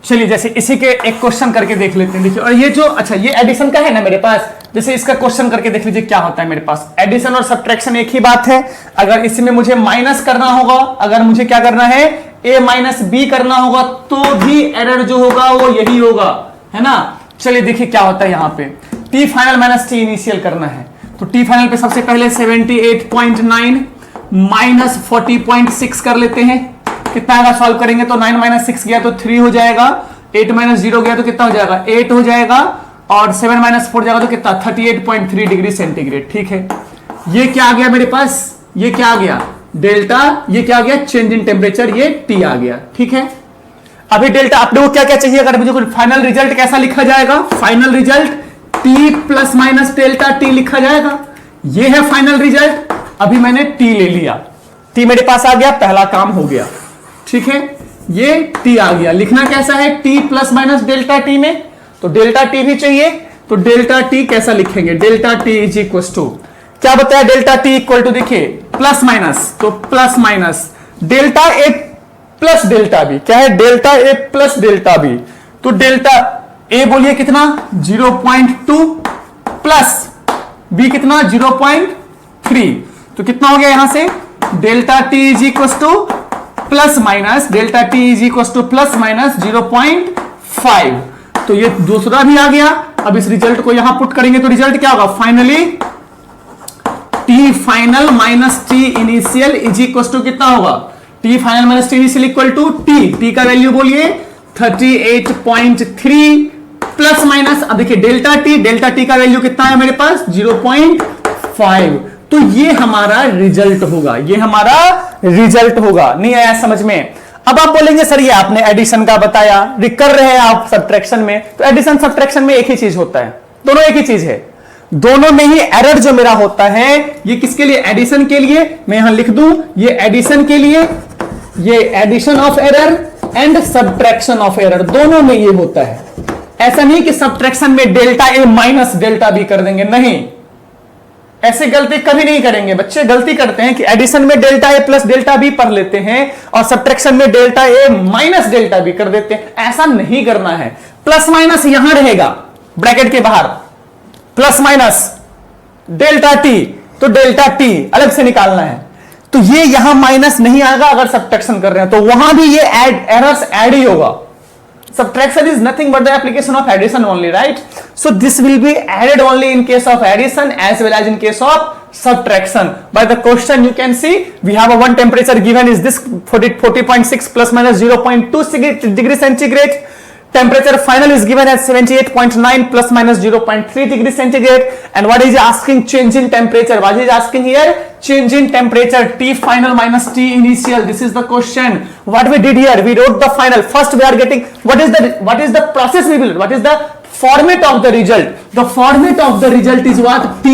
चलिए जैसे इसी के एक क्वेश्चन करके देख लेते हैं। देखिए, और ये जो, अच्छा ये एडिशन का है ना मेरे पास, जैसे इसका क्वेश्चन करके देख लीजिए क्या होता है मेरे पास। एडिशन और सब्ट्रैक्शन एक ही बात है। अगर इसमें मुझे माइनस करना होगा, अगर मुझे क्या करना है, a माइनस बी करना होगा, तो भी एरर जो होगा वो यही होगा, है ना। चलिए देखिए क्या होता है यहाँ पे, t final minus t initial करना है। तो t फाइनल पे सबसे पहले 78.9 माइनस 40.6 कर लेते हैं। कितना आएगा सॉल्व करेंगे तो 9 माइनस 6 गया तो 3 हो जाएगा, 8 माइनस 0 गया तो कितना हो जाएगा, 8 हो जाएगा, और 7 माइनस 4 जाएगा तो कितना, 38.3 डिग्री सेंटीग्रेड। ठीक है, ये क्या आ गया मेरे पास, ये क्या आ गया डेल्टा, ये क्या आ गया चेंज इन टेम्परेचर, ये T आ गया। ठीक है, अभी डेल्टा आपने को क्या क्या चाहिए, अगर मुझे फाइनल रिजल्ट कैसा लिखा जाएगा, final result t plus minus delta t लिखा जाएगा। ये है फाइनल रिजल्ट। अभी मैंने t ले लिया, t मेरे पास आ गया, पहला काम हो गया, ठीक है। ये t आ गया, लिखना कैसा है, t plus minus delta t में, तो डेल्टा t भी चाहिए, तो डेल्टा t कैसा लिखेंगे, delta t is equal to क्या बताया, डेल्टा t इक्वल टू देखिए प्लस माइनस, तो plus minus delta a plus delta b, क्या है, delta a plus delta b, तो डेल्टा a बोलिए कितना 0.2 प्लस b कितना 0.3, तो कितना हो गया यहां से, delta t is equal to plus minus, delta t is equal to plus minus 0.5, तो ये दूसरा भी आ गया। अब इस रिजल्ट को यहां पुट करेंगे तो रिजल्ट क्या होगा, finally t final minus t initial is equal to कितना होगा, t final minus t initial equal to t का वैल्यू बोलिए 38.3 प्लस माइनस, अब देखिए डेल्टा t का वैल्यू कितना है मेरे पास 0.5, तो ये हमारा रिजल्ट होगा, ये हमारा रिजल्ट होगा। नहीं आया समझ में। अब आप बोलेंगे सर ये आपने एडिशन का बताया, कर रहे हैं आप सब्ट्रैक्शन में, तो एडिशन सब्ट्रैक्शन में एक ही चीज होता है, दोनों एक ही चीज है, दोनों में ही एरर जो मेरा होता है, ये किसके लिए, एडिशन के लिए, मैं यहां लिख दूं ये एडिशन के लिए, ये addition of error and subtraction of error, दोनों में ये होता है। ऐसा नहीं कि सब्ट्रैक्शन में डेल्टा ए माइनस डेल्टा बी कर देंगे, नहीं, ऐसे गलती कभी नहीं करेंगे। बच्चे गलती करते हैं कि एडिशन में delta A plus delta B पढ़ लेते हैं और सब्ट्रैक्शन में डेल्टा ए माइनस डेल्टा बी कर देते हैं, ऐसा नहीं करना है। प्लस माइनस यहां रहेगा ब्रैकेट के बाहर, प्लस माइनस डेल्टा टी, तो डेल्टा टी अलग से निकालना है, तो ये यहां माइनस नहीं आएगा अगर सब्ट्रैक्शन कर रहे हैं, तो वहां भी ये एरर्स ऐड ही होगा। Subtraction is nothing but the application of addition only, right? So this will be added only in case of addition as well as in case of subtraction. By the question you can see we have a one temperature given is this 40.6 plus minus 0.2 degree centigrade. Temperature final is given as 78.9 plus minus 0.3 degree centigrade. And what is asking, change in temperature? What is asking here? Change in temperature, T final minus T initial. This is the question. What we did here, we wrote the final. First we are getting what is the process we will, what is the format of the result? The format of the result is what? T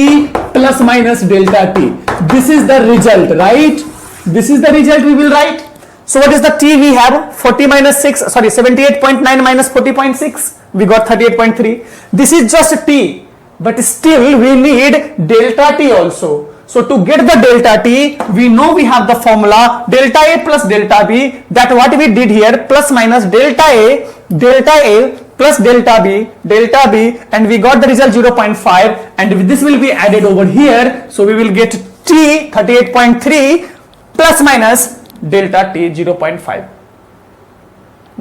plus minus delta T. This is the result, right? This is the result we will write. So what is the T we have? 40 minus 6, sorry, 78.9 minus 40.6. We got 38.3. This is just T, but still we need delta T also. So to get the delta T, we know we have the formula delta A plus delta B. That what we did here, plus minus delta A plus delta B, and we got the result 0.5, and this will be added over here. So we will get T 38.3 plus minus delta T 0.5.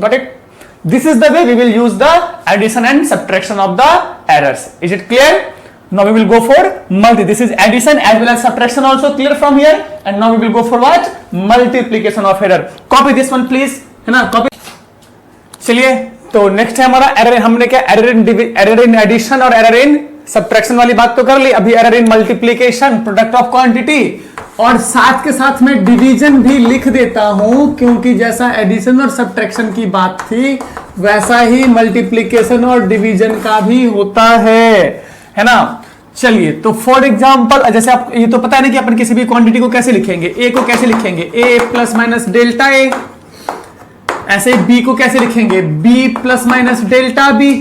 Got it? This is the way we will use the addition and subtraction of the errors. Is it clear? Now we will go for multi. This is addition as well as subtraction also clear from here. And now we will go for what? Multiplication of error. Copy this one please. है ना? Copy. चलिए तो next है हमारा error. हमने क्या error in addition और error in subtraction वाली बात तो कर ली। अभी error in multiplication, product of quantity, और साथ के साथ में डिवीजन भी लिख देता हूं, क्योंकि जैसा एडिशन और सब्ट्रैक्शन की बात थी वैसा ही मल्टीप्लिकेशन और डिवीजन का भी होता है ना। चलिए तो फॉर एग्जांपल, जैसे आप ये तो पता है ना कि अपन किसी भी क्वांटिटी को कैसे लिखेंगे, ए को कैसे लिखेंगे, A plus minus delta A, ऐसे बी को कैसे लिखेंगे, B plus minus delta B.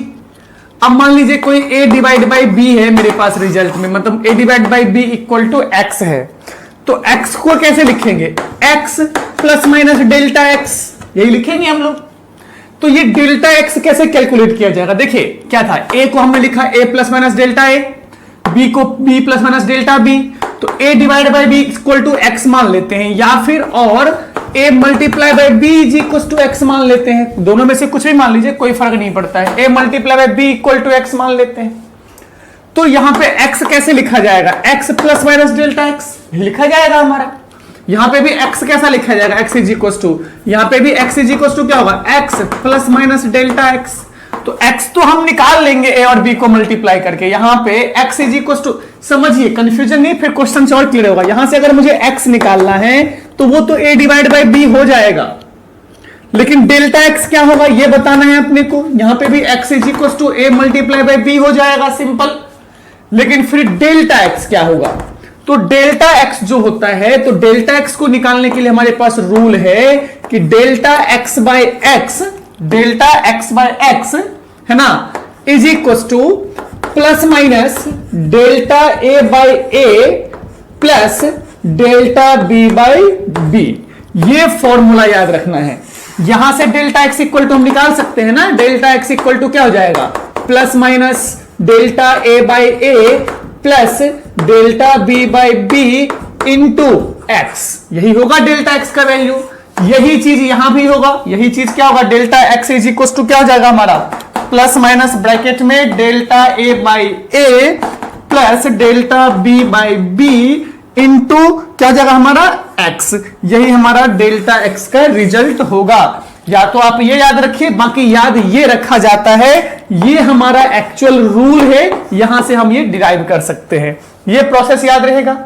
अब मान लीजिए कोई a डिवाइड बाई बी है मेरे पास रिजल्ट में, मतलब a divide by B equal to x है, तो x को कैसे लिखेंगे, x plus minus delta x, यही लिखेंगे हम लोग। तो ये डेल्टा x कैसे कैलकुलेट किया जाएगा, देखिए क्या था, a को हमने लिखा a plus minus delta a, b को b plus minus delta b, तो a divide by B equal to x मान लेते हैं, या फिर और a multiply by B is equal to x मान लेते हैं। दोनों में से कुछ भी मान लीजिए, कोई फर्क नहीं पड़ता है, a multiply by B equal to x मान लेते हैं। तो यहां पे x कैसे लिखा जाएगा, x plus minus delta x लिखा जाएगा हमारा। यहां पे भी x कैसा लिखा जाएगा, x इज इक्वल टू, यहां पे भी x इज इक्वल टू क्या होगा, x plus minus delta x। तो x तो हम निकाल लेंगे a और b को मल्टीप्लाई करके, यहां पे x इज इक्वल टू, समझिए कंफ्यूजन नहीं, फिर क्वेश्चन से और क्लियर होगा। यहां से अगर मुझे x निकालना है तो वो तो a डिवाइड बाई b हो जाएगा, लेकिन डेल्टा एक्स क्या होगा ये बताना है अपने को। यहां पे भी x is equal to a multiply by B हो जाएगा सिंपल। लेकिन फिर डेल्टा एक्स क्या होगा, तो डेल्टा एक्स जो होता है, तो डेल्टा एक्स को निकालने के लिए हमारे पास रूल है कि delta X by X, delta X by X है ना, is equal to plus minus delta A by A plus delta B by B. ये फॉर्मूला याद रखना है। यहां से डेल्टा एक्स इक्वल टू हम निकाल सकते हैं ना, डेल्टा एक्स इक्वल टू क्या हो जाएगा, plus minus delta A by A plus delta B by B into X. यही होगा डेल्टा एक्स का वैल्यू। यही चीज यहां भी होगा। यही चीज क्या होगा, delta X is equal to क्या हो जाएगा हमारा, प्लस माइनस ब्रैकेट में delta A by A plus delta B by B into क्या हो जाएगा हमारा एक्स। यही हमारा डेल्टा एक्स का रिजल्ट होगा। या तो आप ये याद रखिए, बाकी याद ये रखा जाता है, ये हमारा एक्चुअल रूल है, यहां से हम ये डिराइव कर सकते हैं। ये प्रोसेस याद रहेगा,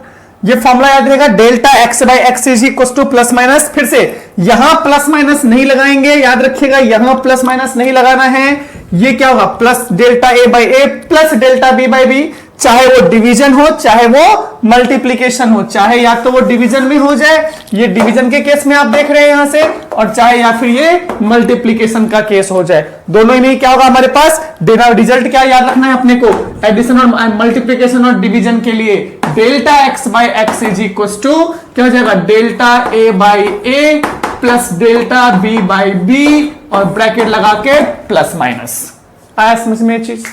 ये फॉर्मूला याद रहेगा, delta X by x is equal to plus minus. फिर से यहां प्लस माइनस नहीं लगाएंगे, याद रखिएगा यहां प्लस माइनस नहीं लगाना है। ये क्या होगा, plus delta A by A plus delta B by B, चाहे वो डिवीजन हो चाहे वो मल्टीप्लीकेशन हो, चाहे या तो वो डिवीजन में हो जाए, ये डिवीजन के केस में आप देख रहे हैं यहां से, और चाहे या फिर ये मल्टीप्लीकेशन का केस हो जाए, दोनों ही में क्या होगा हमारे पास रिजल्ट क्या याद रखना है अपने को, एडिशन और मल्टीप्लीकेशन और डिवीजन के लिए delta X by x is equal to क्या हो जाएगा, delta A by A plus delta B by B और ब्रैकेट लगा के प्लस माइनस। आया समझ में ये चीज,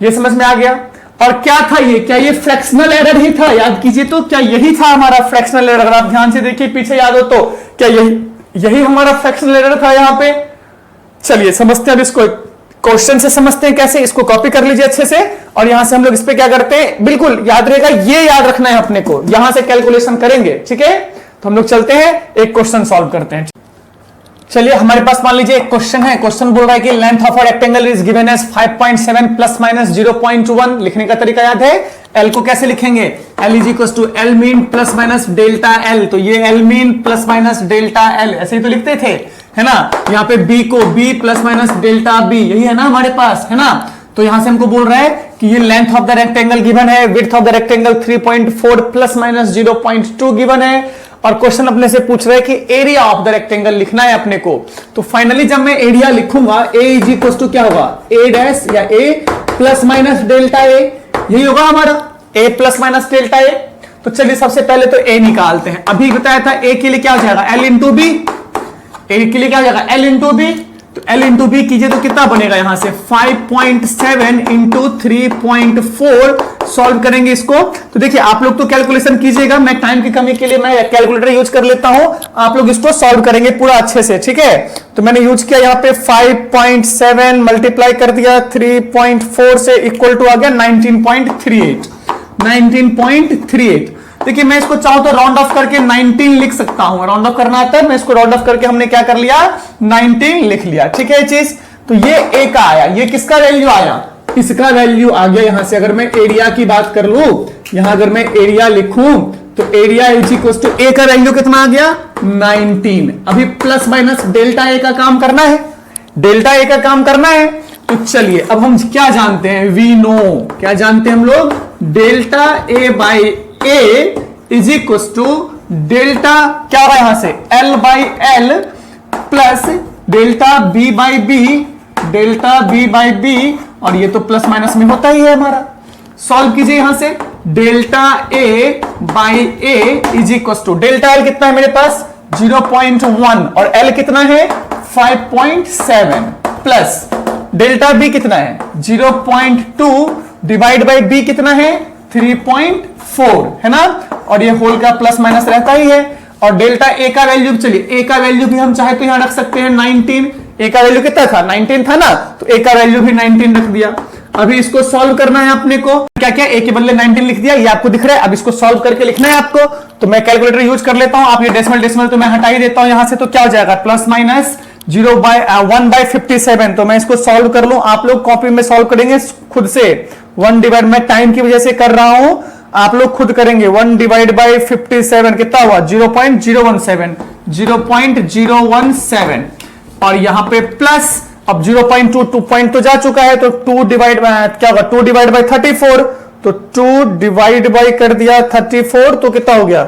ये समझ में आ गया। और क्या था ये, क्या ये फ्रैक्शनल एरर ही था, याद कीजिए तो, क्या यही था हमारा फ्रैक्शनल एरर। अगर आप ध्यान से देखिए पीछे याद हो तो क्या यही हमारा फ्रैक्शनल एरर था यहां पे। चलिए समझते हैं अब इसको, क्वेश्चन से समझते हैं कैसे। इसको कॉपी कर लीजिए अच्छे से और यहां से हम लोग इस पे क्या करते हैं, बिल्कुल याद रहेगा, ये याद रखना है अपने को, यहां से कैलकुलेशन करेंगे। ठीक है, तो हम लोग चलते हैं एक क्वेश्चन सॉल्व करते हैं। चलिए हमारे पास मान लीजिए एक क्वेश्चन है। क्वेश्चन बोल रहा है कि length of a rectangle is given as 5.7 plus minus 0.1। लिखने का तरीका याद है, एल को कैसे लिखेंगे, L is equal to L mean plus minus delta L. तो ये L mean plus minus delta L ऐसे ही तो लिखते थे, है ना। यहाँ पे बी को B plus minus delta B, यही है ना हमारे पास, है ना। तो यहां से हमको बोल रहा है कि ये length of the rectangle given है, width of the rectangle 3.4 plus minus 0.2 given है, और क्वेश्चन अपने से पूछ रहा है कि एरिया ऑफ द रेक्टेंगल लिखना है अपने को। तो फाइनली जब मैं एरिया लिखूंगा, ए इज इक्वल टू क्या होगा, ए डैश या ए प्लस माइनस डेल्टा ए, यही होगा हमारा ए प्लस माइनस डेल्टा ए। तो चलिए सबसे पहले तो ए निकालते हैं। अभी बताया था ए के लिए क्या हो जाएगा, एल इंटू बी। ए के लिए क्या हो जाएगा, एल इंटू बी। तो एल इंटू बी कीजिए तो कितना बनेगा, यहां से 5.7 इंटू 3.4 सॉल्व करेंगे इसको। तो देखिए आप लोग तो कैलकुलेशन कीजिएगा, मैं टाइम की कमी के लिए मैं कैलकुलेटर यूज कर लेता हूं, आप लोग इसको सॉल्व करेंगे पूरा अच्छे से। ठीक है, तो मैंने यूज किया यहाँ पे 5.7 मल्टीप्लाई कर दिया 3.4 से, इक्वल टू आ गया 19.38। 19.38। देखिए मैं इसको चाहूं तो राउंड ऑफ करके 19 लिख सकता हूं, राउंड ऑफ करना आता है, मैं इसको राउंड ऑफ करके हमने क्या कर लिया, 19 लिख लिया। ठीक है चीज, तो ये ए का आया, ये किसका वैल्यू आया, इसका वैल्यू आ गया। यहां से अगर मैं एरिया की बात कर लूं, यहां अगर मैं एरिया लिखूं तो एरिया इज इक्वल टू ए का वैल्यू कितना आ गया, 19। अभी प्लस माइनस डेल्टा ए का काम करना है, डेल्टा ए का काम करना है। तो चलिए अब हम क्या जानते हैं, वी नो, क्या जानते हैं हम लोग, delta A by A is equal to delta क्या रहा यहां से, L by L plus delta B by B, delta B by B, और ये तो प्लस माइनस में होता ही है हमारा। सॉल्व कीजिए यहां से, delta A by A is equal to, delta L कितना है मेरे पास 0.1 और एल कितना है 5.7 प्लस डेल्टा बी कितना है 0.2 डिवाइड बाई बी कितना है 3.4, है ना। और ये होल का प्लस माइनस रहता ही है। और डेल्टा ए का वैल्यू, चलिए ए का वैल्यू भी हम चाहे तो यहां रख सकते हैं 19। ए का वैल्यू कितना था 19 था ना, तो ए का वैल्यू भी 19 रख दिया। अभी इसको सॉल्व करना है अपने को, क्या क्या ए के बदले 19 लिख दिया, ये आपको दिख रहा है। अब इसको सॉल्व करके लिखना है आपको, तो मैं कैलकुलेटर यूज कर लेता हूं। आप ये डेसिमल तो मैं हटा ही देता हूं यहां से, तो क्या हो जाएगा प्लस माइनस 1/57। तो मैं इसको सॉल्व कर लूं, आप लोग कॉपी में सॉल्व करेंगे खुद से। 1 डिवाइड, मैं टाइम की वजह से कर रहा हूं, आप लोग खुद करेंगे। 1 डिवाइड बाई 57 कितना हुआ 0.017, 0.017 और यहां पे प्लस, अब 0.2 2 पॉइंट तो जा चुका है, तो 2 डिवाइड बाय क्या होगा, 2 डिवाइड बाय 34, तो 2 डिवाइड बाय कर दिया 34, तो कितना हो गया,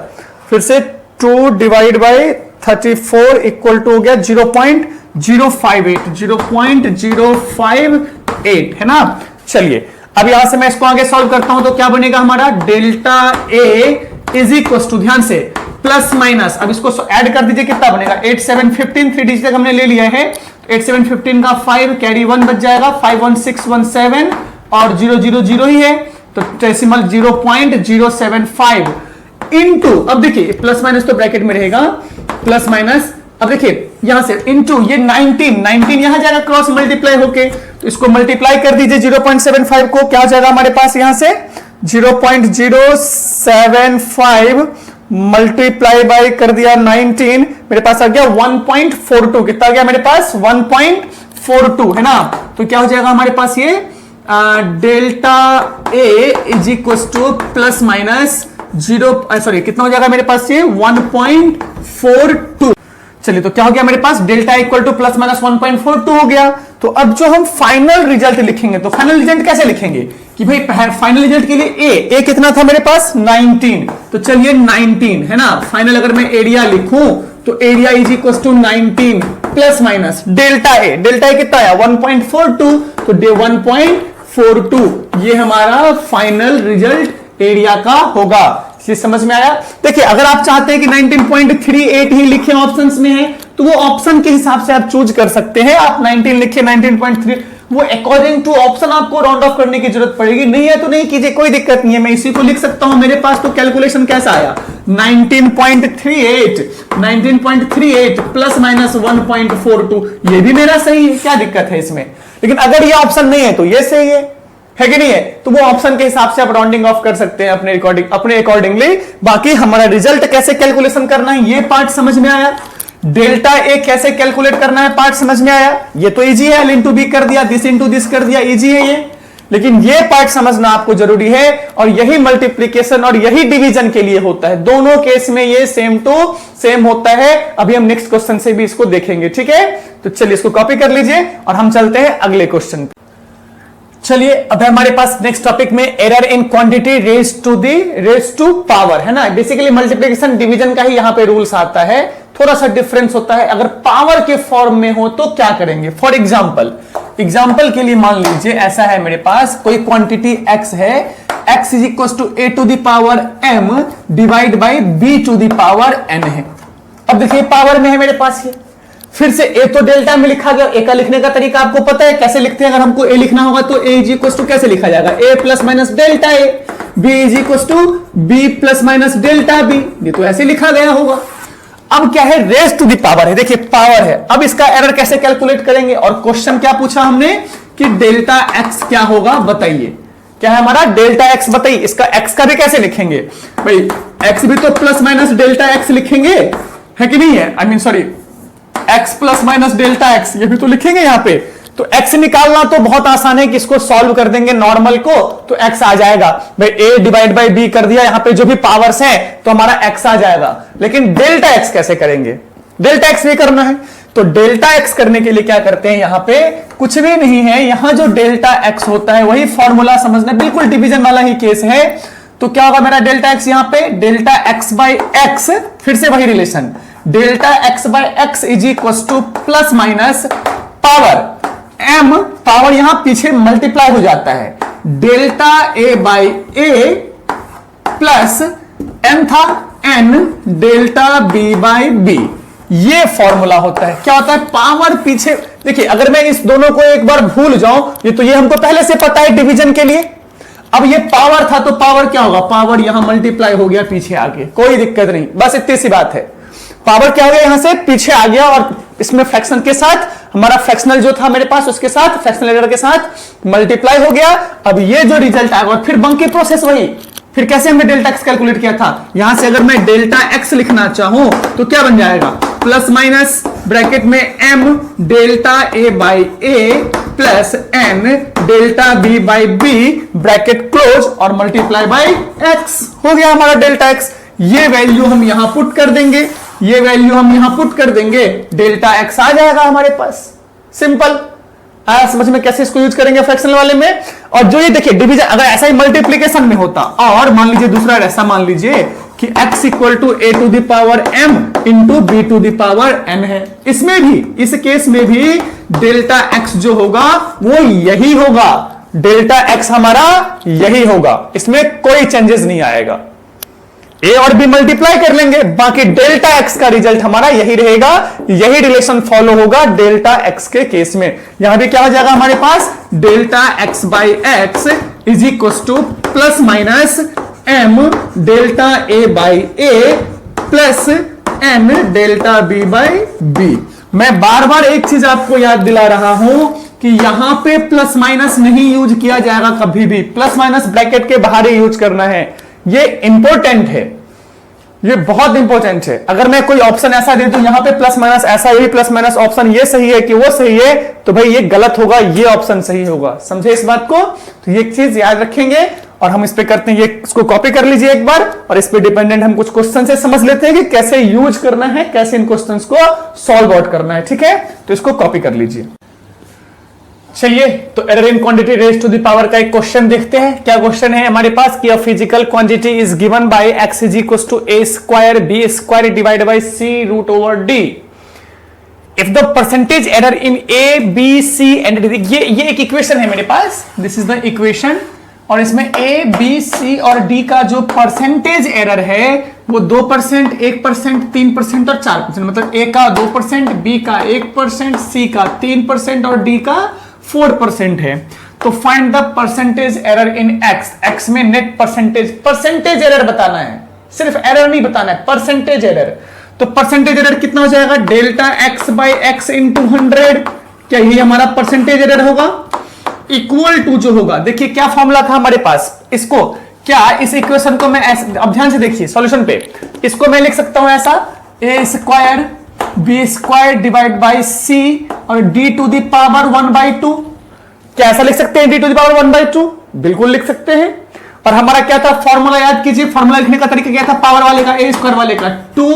फिर से 2 डिवाइड बाय 34 इक्वल टू हो गया 0.058 है ना। चलिए अब यहां से मैं इसको आगे सॉल्व करता हूं, तो क्या बनेगा हमारा, delta A is equal to, ध्यान से प्लस माइनस, अब इसको ऐड कर दीजिए, कितना बनेगा 8 7 15, 3 डिजिट तक हमने ले लिया है, 8 7 15 का 5 कैरी 1 बच जाएगा, 51617 और 000 ही है, तो डेसिमल 0.075 इनटू, अब देखिए प्लस माइनस तो ब्रैकेट में रहेगा, प्लस माइनस, अब देखिए यहां से इनटू ये 19 यहां जाएगा क्रॉस मल्टीप्लाई होके, तो इसको मल्टीप्लाई कर दीजिए 0.75 को, क्या जाएगा हमारे पास यहां से 0.075 मल्टीप्लाई बाय कर दिया 19, मेरे पास आ गया 1.42, कितना आ गया मेरे पास 1.42 है ना। तो क्या हो जाएगा हमारे पास ये delta A is equal to plus minus कितना हो जाएगा मेरे पास ये 1.42। चलिए तो क्या हो गया मेरे पास, delta equal to plus minus 1.42 हो गया। तो अब जो हम फाइनल रिजल्ट लिखेंगे, तो फाइनल रिजल्ट कैसे लिखेंगे कि भाई फाइनल रिजल्ट के लिए ए कितना था मेरे पास 19, तो चलिए 19 है ना। फाइनल अगर मैं एरिया लिखूं तो area is equal to 19 plus minus delta A कितना है 1.42, तो 1.42 ये हमारा फाइनल रिजल्ट एरिया का होगा। ये समझ में आया। देखिए अगर आप चाहते हैं कि 19.38 ही लिखें ऑप्शंस में है, तो वो ऑप्शन के हिसाब से आप चूज कर सकते हैं। आप 19 लिखे 19.3, वो अकॉर्डिंग टू ऑप्शन आपको राउंड ऑफ करने की जरूरत पड़ेगी, नहीं है तो नहीं कीजिए, कोई दिक्कत नहीं है, मैं इसी को लिख सकता हूं। मेरे पास तो कैलकुलेशन कैसा आया 19.38 प्लस माइनस 1.42, ये भी मेरा सही है, क्या दिक्कत है इसमें। लेकिन अगर ये ऑप्शन नहीं है तो ये सही है कि नहीं है, तो वो ऑप्शन के हिसाब से आप राउंडिंग ऑफ कर सकते हैं अपने अकॉर्डिंगली। बाकी हमारा रिजल्ट कैसे कैलकुलेशन करना है ये पार्ट समझ में आया, डेल्टा ए कैसे कैलकुलेट करना है पार्ट समझ में आया, ये तो इजी है, एल इंटू बी कर दिया, दिस इंटू दिस कर दिया, इजी है ये। लेकिन ये पार्ट समझना आपको जरूरी है, और यही मल्टीप्लीकेशन और यही डिवीजन के लिए होता है। दोनों केस में ये सेम टू सेम होता है। अभी हम नेक्स्ट क्वेश्चन से भी इसको देखेंगे, ठीक है। तो चलिए इसको कॉपी कर लीजिए और हम चलते हैं अगले क्वेश्चन। चलिए अब हमारे पास नेक्स्ट टॉपिक में error in quantity raise to power है ना। बेसिकली मल्टीप्लिकेशन डिवीजन का ही यहां पे रूल्स आता है, थोड़ा सा डिफरेंस होता है। अगर पावर के फॉर्म में हो तो क्या करेंगे, फॉर एग्जाम्पल के लिए मान लीजिए ऐसा है मेरे पास कोई क्वांटिटी x है, x is equal to a to the power m divide by b to the power n है। अब देखिए पावर में है मेरे पास ये, फिर से a तो डेल्टा में लिखा गया। a का लिखने का तरीका आपको पता है कैसे लिखते हैं। अगर हमको a लिखना होगा तो a इज इक्वल टू कैसे लिखा जाएगा, a plus minus delta a, b is equal to b plus minus delta b, ये तो ऐसे लिखा गया होगा। अब क्या है, रेज टू द पावर है, देखिए पावर है। अब इसका एरर कैसे कैलकुलेट करेंगे, और क्वेश्चन क्या पूछा हमने कि डेल्टा x क्या होगा बताइए, क्या है हमारा डेल्टा x बताइए। इसका x का भी कैसे लिखेंगे भाई, x भी तो प्लस माइनस डेल्टा x लिखेंगे, है कि नहीं है, sorry x plus minus delta x ये भी तो लिखेंगे यहाँ पे। तो x निकालना तो बहुत आसान है कि इसको सॉल्व कर देंगे नॉर्मल को तो x आ जाएगा भाई, a डिवाइड बाई b कर दिया, यहाँ पे जो भी पावर्स हैं तो हमारा x आ जाएगा। लेकिन डेल्टा x कैसे करेंगे, डेल्टा x नहीं करना है तो डेल्टा x करने के लिए क्या करते हैं, यहाँ पे कुछ भी नहीं है, यहाँ जो डेल्टा x होता है वही फॉर्मूला समझना, बिल्कुल डिवीजन वाला ही केस है। तो क्या होगा मेरा डेल्टा x यहाँ पे, डेल्टा x बाई x, फिर से वही relation, delta x by x is equal to plus minus power m, power यहां पीछे मल्टीप्लाई हो जाता है, delta a by a plus m था n delta b by b, ये फॉर्मूला होता है। क्या होता है, पावर पीछे, देखिए अगर मैं इस दोनों को एक बार भूल जाऊं, ये तो ये हमको पहले से पता है डिवीजन के लिए। अब ये पावर था तो पावर क्या होगा, पावर यहां मल्टीप्लाई हो गया पीछे आके, कोई दिक्कत नहीं, बस इतनी सी बात है। पावर क्या हो गया, यहां से पीछे आ गया और इसमें फ्रैक्शन के साथ हमारा फ्रैक्शनल जो था मेरे पास उसके साथ फ्रैक्शनल एरर के साथ मल्टीप्लाई हो गया। अब ये जो रिजल्ट आएगा फिर बंकी प्रोसेस वही, फिर कैसे हमने डेल्टा एक्स कैलकुलेट किया था, यहां से अगर मैं डेल्टा एक्स लिखना चाहूं तो क्या बन जाएगा, प्लस माइनस ब्रैकेट में m delta a by a plus n delta b by b bracket close और मल्टीप्लाई बाई x, हो गया हमारा डेल्टा x। ये वैल्यू हम यहां पुट कर देंगे ये वैल्यू हम यहां पुट कर देंगे, डेल्टा एक्स आ जाएगा हमारे पास। सिंपल। आया समझ में कैसे इसको यूज करेंगे फ्रैक्शनल वाले में। और जो ये देखिए डिवीजन, अगर ऐसा ही मल्टीप्लीकेशन में होता, और मान लीजिए दूसरा ऐसा मान लीजिए कि x equal to a to the power m into b to the power n है, इसमें भी, इस केस में भी डेल्टा x जो होगा वो यही होगा, डेल्टा x हमारा यही होगा, इसमें कोई चेंजेस नहीं आएगा। a और b मल्टीप्लाई कर लेंगे, बाकी डेल्टा x का रिजल्ट हमारा यही रहेगा, यही रिलेशन फॉलो होगा डेल्टा x के केस में। यहां भी क्या हो जाएगा हमारे पास, delta x by x is equal to plus minus m delta a by a plus n delta b by b। मैं बार बार एक चीज आपको याद दिला रहा हूं कि यहां पे प्लस माइनस नहीं यूज किया जाएगा कभी भी, प्लस माइनस ब्रैकेट के बाहर ही यूज करना है। ये इंपॉर्टेंट है, ये बहुत इंपॉर्टेंट है। अगर मैं कोई ऑप्शन ऐसा दे दूं यहां पे प्लस माइनस ऐसा, यही प्लस माइनस ऑप्शन ये सही है कि वो सही है, तो भाई ये गलत होगा, ये ऑप्शन सही होगा। समझे इस बात को? तो ये एक चीज याद रखेंगे और हम इस पे करते हैं, ये इसको कॉपी कर लीजिए एक बार, और इस पे डिपेंडेंट हम कुछ क्वेश्चन से समझ लेते हैं कि कैसे यूज करना है, कैसे इन क्वेश्चंस को सॉल्व आउट करना है। ठीक है, तो इसको कॉपी कर लीजिए। चलिए, तो error in quantity raise to the power का एक क्वेश्चन देखते हैं। क्या क्वेश्चन है हमारे पास कि a physical quantity is given by x is equal to a square b square divided by c root over d। If the percentage error in a b c and d, ये एक equation है मेरे पास, this is the equation, और इसमें a b c और d का जो परसेंटेज एरर है वो 2%, 1%, 3% और 4%, मतलब a का 2%, b का 1%, c का 3% और d का 4% है। तो find the percentage error in x, x में नेट परसेंटेज एरर बताना है, सिर्फ एरर नहीं बताना है, परसेंटेज एरर। तो परसेंटेज एरर कितना हो जाएगा, delta x by x into 100, क्या ये हमारा परसेंटेज एरर होगा, इक्वल टू जो होगा, देखिए क्या फॉर्मूला था हमारे पास, इसको क्या, इस इक्वेशन को मैं ऐसे, अब ध्यान से देखिए सॉल्यूशन पे, इसको मैं लिख सकता हूं ऐसा, a square b square divide by c और d टू द पावर 1/2। क्या ऐसा लिख सकते हैं, d टू द पावर 1/2? बिल्कुल लिख सकते हैं। और हमारा क्या था फॉर्मूला, याद कीजिए, फॉर्मूला लिखने का तरीका क्या था, पावर वाले का, a स्क्वायर वाले का 2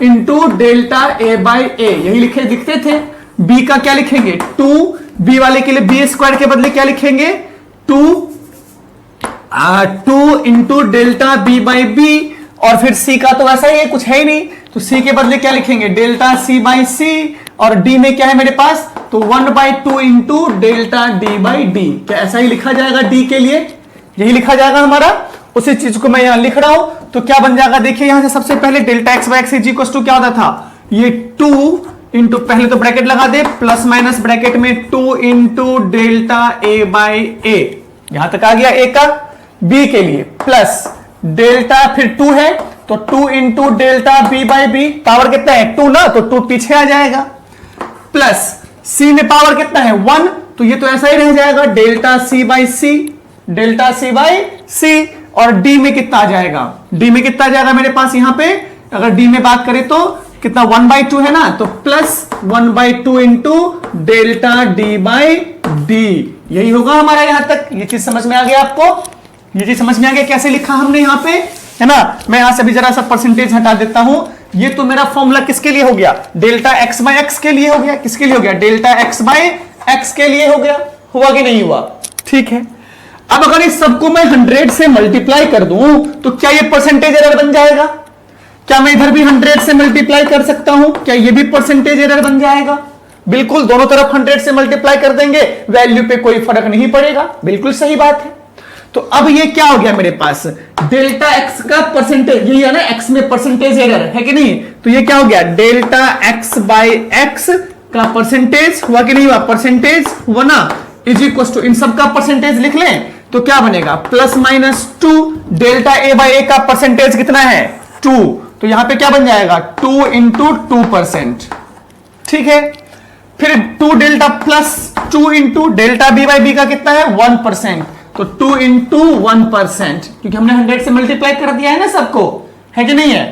into delta a by a, यही लिखते थे। b का क्या लिखेंगे 2, b वाले के लिए b स्क्वायर के बदले क्या लिखेंगे 2 into delta b by b, और फिर c का तो ऐसा ही है, कुछ है ही नहीं, तो c के बदले क्या लिखेंगे डेल्टा c बाई c, और d में क्या है मेरे पास, तो 1/2 into delta d by d। क्या ऐसा ही लिखा जाएगा d के लिए, यही लिखा जाएगा हमारा, उसी चीज को मैं यहां लिख रहा हूं। तो क्या बन जाएगा, देखिए यहां से सबसे पहले delta x by x is equal to क्या होता था, ये 2 इंटू, पहले तो ब्रैकेट लगा दे, प्लस माइनस ब्रैकेट में 2 into delta a by a, यहां तक आ गया a का, b के लिए प्लस डेल्टा, फिर 2 है तो 2 into delta b by b, power कितना है 2 ना, तो 2 पीछे आ जाएगा, प्लस c में पावर कितना है 1, तो ये तो ऐसा ही रह जाएगा delta c by c, delta c by c, और d में कितना आ जाएगा, d में कितना आ जाएगा मेरे पास यहां पे, अगर d में बात करें तो कितना 1/2 है ना, तो plus 1/2 into delta d by d, यही होगा हमारा यहां तक। ये चीज समझ में आ गया आपको, ये चीज समझ में आ गया कैसे लिखा हमने यहां पे, है ना। मैं यहां से अभी जरा सा परसेंटेज हटा देता हूं। ये तो मेरा फॉर्मूला किसके लिए हो गया, डेल्टा x बाई एक्स के लिए हो गया, किसके लिए हो गया, डेल्टा x बाई एक्स के लिए हो गया, हुआ कि नहीं हुआ, ठीक है। अब अगर इस सबको मैं 100 से मल्टीप्लाई कर दूं तो क्या ये परसेंटेज एरर बन जाएगा, क्या मैं इधर भी 100 से मल्टीप्लाई कर सकता हूं, क्या ये भी परसेंटेज एरर बन जाएगा, बिल्कुल, दोनों तरफ 100 से मल्टीप्लाई कर देंगे, वैल्यू पे कोई फर्क नहीं पड़ेगा, बिल्कुल सही बात है। तो अब ये क्या हो गया मेरे पास, डेल्टा x का परसेंटेज, यही है ना, x में परसेंटेज एरर है कि नहीं, तो ये क्या हो गया डेल्टा x बाई एक्स का परसेंटेज, हुआ कि नहीं हुआ, परसेंटेज हुआ ना, इज इक्वल टू, इन सब का परसेंटेज लिख लें तो क्या बनेगा plus minus 2, delta a by a का परसेंटेज कितना है 2, तो यहां पे क्या बन जाएगा 2 इंटू 2%, ठीक है। फिर 2 delta plus 2 into delta b by b का कितना है 1%, तो 2 इंटू 1%, क्योंकि हमने 100 से मल्टीप्लाई कर दिया है ना सबको, है कि नहीं है,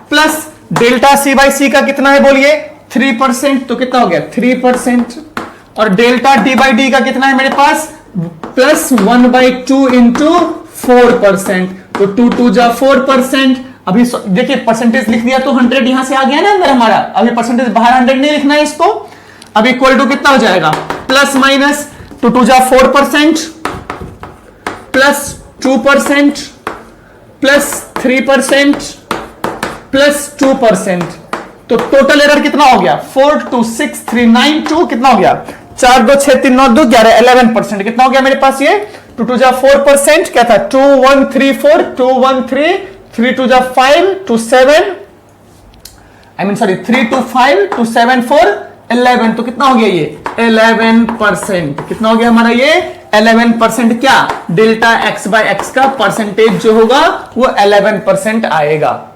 plus delta c by c का कितना है बोलिए 3%, तो कितना हो गया 3%, और डेल्टा d बाई d का कितना है मेरे पास प्लस 1/2 इंटू 4%, तो 2 2 जा 4%, अभी देखिए परसेंटेज लिख दिया तो 100 यहां से आ गया ना अंदर हमारा, अभी परसेंटेज बाहर 100 नहीं लिखना है इसको। अब इक्वल टू कितना हो जाएगा, प्लस माइनस 2 2 जा 4%, प्लस 2%, प्लस 3%, प्लस 2%। तो टोटल एरर कितना हो गया, 426,392 कितना हो गया, 4 2 6 3 9 2 11 11%। कितना हो गया मेरे पास ये 2 2 जा 4%, क्या था 2134 213 3 2 जा 5 2 7 3 2 5 2 7 4 11। तो कितना हो गया ये 11%। कितना हो गया हमारा ये 11%। क्या डेल्टा x बाय एक्स का परसेंटेज जो होगा वो 11% आएगा।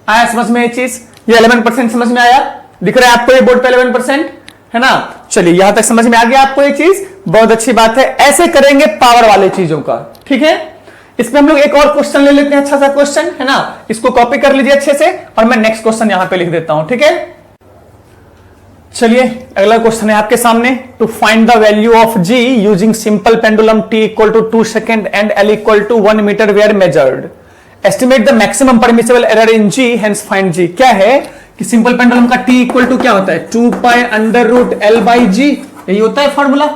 आया समझ में ये चीज, ये 11% समझ में आया, दिख रहा है आपको ये बोर्ड पे 11% है ना। चलिए यहां तक समझ में आ गया आपको ये चीज, बहुत अच्छी बात है। ऐसे करेंगे पावर वाले चीजों का, ठीक है। इसमें हम लोग एक और क्वेश्चन ले लेते हैं, अच्छा सा क्वेश्चन है ना, इसको कॉपी कर लीजिए अच्छे से और मैं नेक्स्ट क्वेश्चन यहां पे लिख देता हूं, ठीक है। चलिए अगला क्वेश्चन है आपके सामने, to find the value of g using simple pendulum t equal to 2 second and l equal to 1 metre where measured, estimate the maximum permissible error in g, hence find g। क्या है कि simple pendulum का t equal to क्या होता है 2 pi under root l by G, यही होता है formula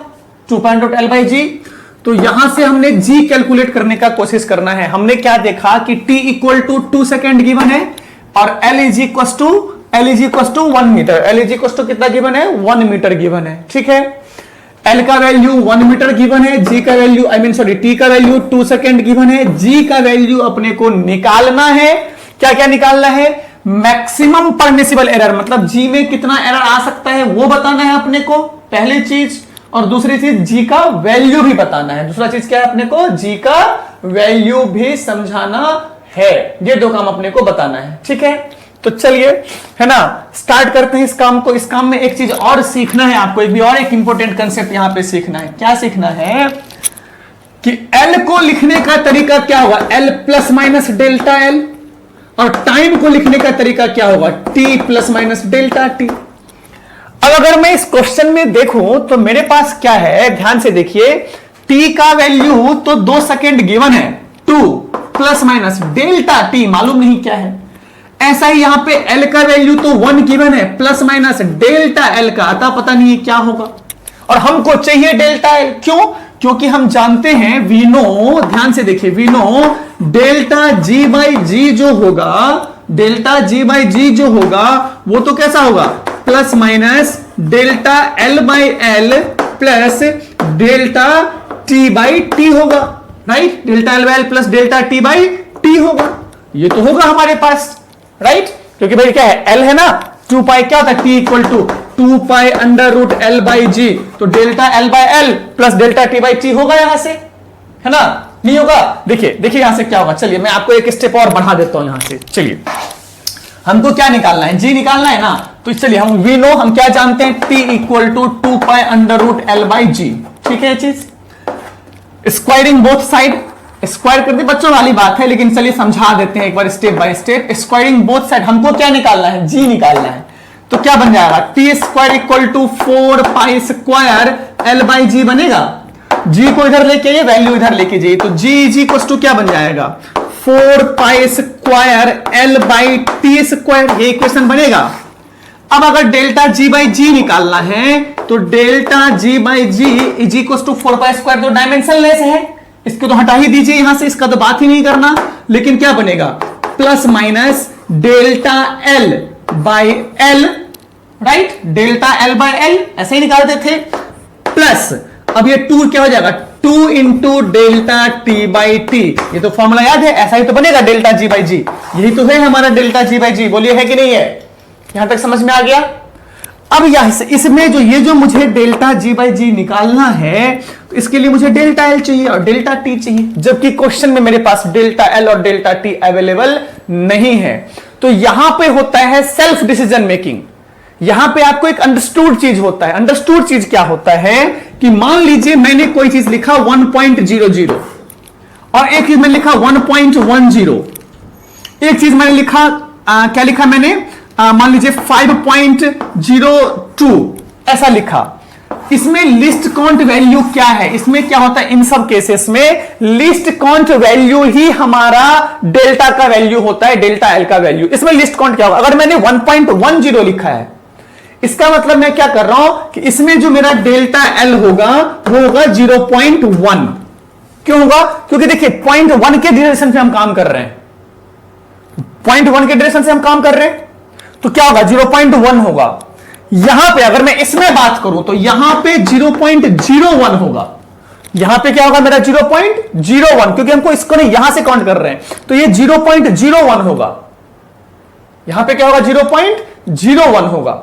2 pi under root l by G. तो यहां से हमने g कैलकुलेट करने का कोशिश करना है। हमने क्या देखा कि t equal to 2 second given है और l is equal to 1 metre, l is equal to कितना गिवन है 1 मीटर गिवन है, ठीक है। l का वैल्यू 1 मीटर गिवन है, g का वैल्यू t का वैल्यू 2 सेकंड गिवन है, g का वैल्यू अपने को निकालना है। क्या क्या निकालना है, मैक्सिमम परमिसिबल एरर, मतलब g में कितना एरर आ सकता है वो बताना है अपने को, पहली चीज। और दूसरी चीज g का वैल्यू भी बताना है। दूसरा चीज क्या है अपने को, g का वैल्यू भी समझाना है। ये दो काम अपने को बताना है, ठीक है। तो चलिए है ना स्टार्ट करते हैं इस काम को। इस काम में एक चीज और सीखना है आपको, एक इंपॉर्टेंट कंसेप्ट यहां पे सीखना है। क्या सीखना है कि L को लिखने का तरीका क्या होगा, L plus minus delta L, और टाइम को लिखने का तरीका क्या होगा T plus minus delta T। अब अगर मैं इस क्वेश्चन में देखूं तो मेरे पास क्या है, ध्यान से देखिए, T का वैल्यू तो 2 सेकेंड गिवन है, 2 प्लस माइनस डेल्टा T मालूम नहीं क्या है। ऐसा ही यहां पे L का वैल्यू तो 1 गिवन है, प्लस माइनस डेल्टा L का अता पता नहीं है क्या होगा, और हमको चाहिए डेल्टा L। क्यों, क्योंकि हम जानते हैं वी नो, ध्यान से देखिए, we know delta G by G जो होगा, डेल्टा G बाई जी जो होगा वो तो कैसा होगा, plus minus delta L by L plus delta T by T होगा, right. Delta L by L plus delta T by T होगा, ये तो होगा हमारे पास, राइट। क्योंकि भाई क्या है L है ना, 2 पाई क्या होता है T equal to 2 pi under root L by G, तो delta L by L plus delta T by T होगा यहां से, है ना, नहीं होगा। देखिए देखिए यहां से क्या होगा, चलिए मैं आपको एक स्टेप और बढ़ा देता हूं यहां से। चलिए हमको क्या निकालना है, जी निकालना है ना, तो चलिए हम वी नो, हम क्या जानते हैं T equal to 2 pi under root L by G, ठीक है। ये चीज स्क्वायरिंग बोथ साइड, स्क्वायर कर दी बच्चों वाली बात है, लेकिन चलिए समझा देते हैं एक बार step by step. Squaring both side, हमको क्या निकालना है, जी निकालना है। तो क्या बन जाएगा, T square equal to 4 pi square L by G बनेगा। जी को इधर लेके आइए, वैल्यू इधर लेके जाइए, तो जी इज इक्वल टू क्या बन जाएगा 4 pi square L by T square, ये इक्वेशन बनेगा। अब अगर डेल्टा जी बाई जी निकालना है तो delta g by g is equal to 4 pi square, तो डायमेंशनलेस है, इसको तो हटा ही दीजिए यहां से, इसका तो बात ही नहीं करना। लेकिन क्या बनेगा, plus minus delta L by L, right, delta L by L ऐसे ही निकालते थे, प्लस अब ये 2 क्या हो जाएगा 2 into delta T by T, ये तो फॉर्मूला याद है, ऐसा ही तो बनेगा डेल्टा जी बाई जी, यही तो है हमारा डेल्टा जी बाई जी, बोलिए है कि नहीं है, यहां तक समझ में आ गया। अब यहां इसमें जो ये जो मुझे डेल्टा जी बाई जी निकालना है, तो इसके लिए मुझे डेल्टा एल चाहिए और डेल्टा टी चाहिए, जबकि क्वेश्चन में मेरे पास डेल्टा एल और डेल्टा टी अवेलेबल नहीं है। तो यहां पे होता है सेल्फ डिसीजन मेकिंग, यहां पे आपको एक अंडरस्टूड चीज होता है। अंडरस्टूड चीज क्या होता है कि मान लीजिए मैंने कोई चीज लिखा 1.00 और एक चीज मैंने लिखा 1.10, एक चीज मैंने लिखा क्या लिखा मैंने मान लीजिए 5.02 ऐसा लिखा। इसमें लिस्ट काउंट वैल्यू क्या है? इसमें क्या होता है इन सब केसेस में? लिस्ट काउंट वैल्यू ही हमारा डेल्टा का वैल्यू होता है, डेल्टा एल का वैल्यू। इसमें लिस्ट काउंट क्या होगा? अगर मैंने 1.10 लिखा है, इसका मतलब मैं क्या कर रहा हूं कि इसमें जो मेरा डेल्टा एल होगा वो होगा 0.1। क्यों होगा? क्योंकि देखिए 0.1 के ड्यूरेशन से हम काम कर रहे हैं, 0.1 के ड्यूरेशन से हम काम कर रहे हैं, तो क्या होगा? 0.1 होगा। यहां पे अगर मैं इसमें बात करूं तो यहां पे 0.01 होगा। यहां पे क्या होगा मेरा? 0.01, क्योंकि हमको इसको नहीं यहां से काउंट कर रहे हैं, तो ये 0.01 होगा। यहां पे क्या होगा? 0.01 होगा।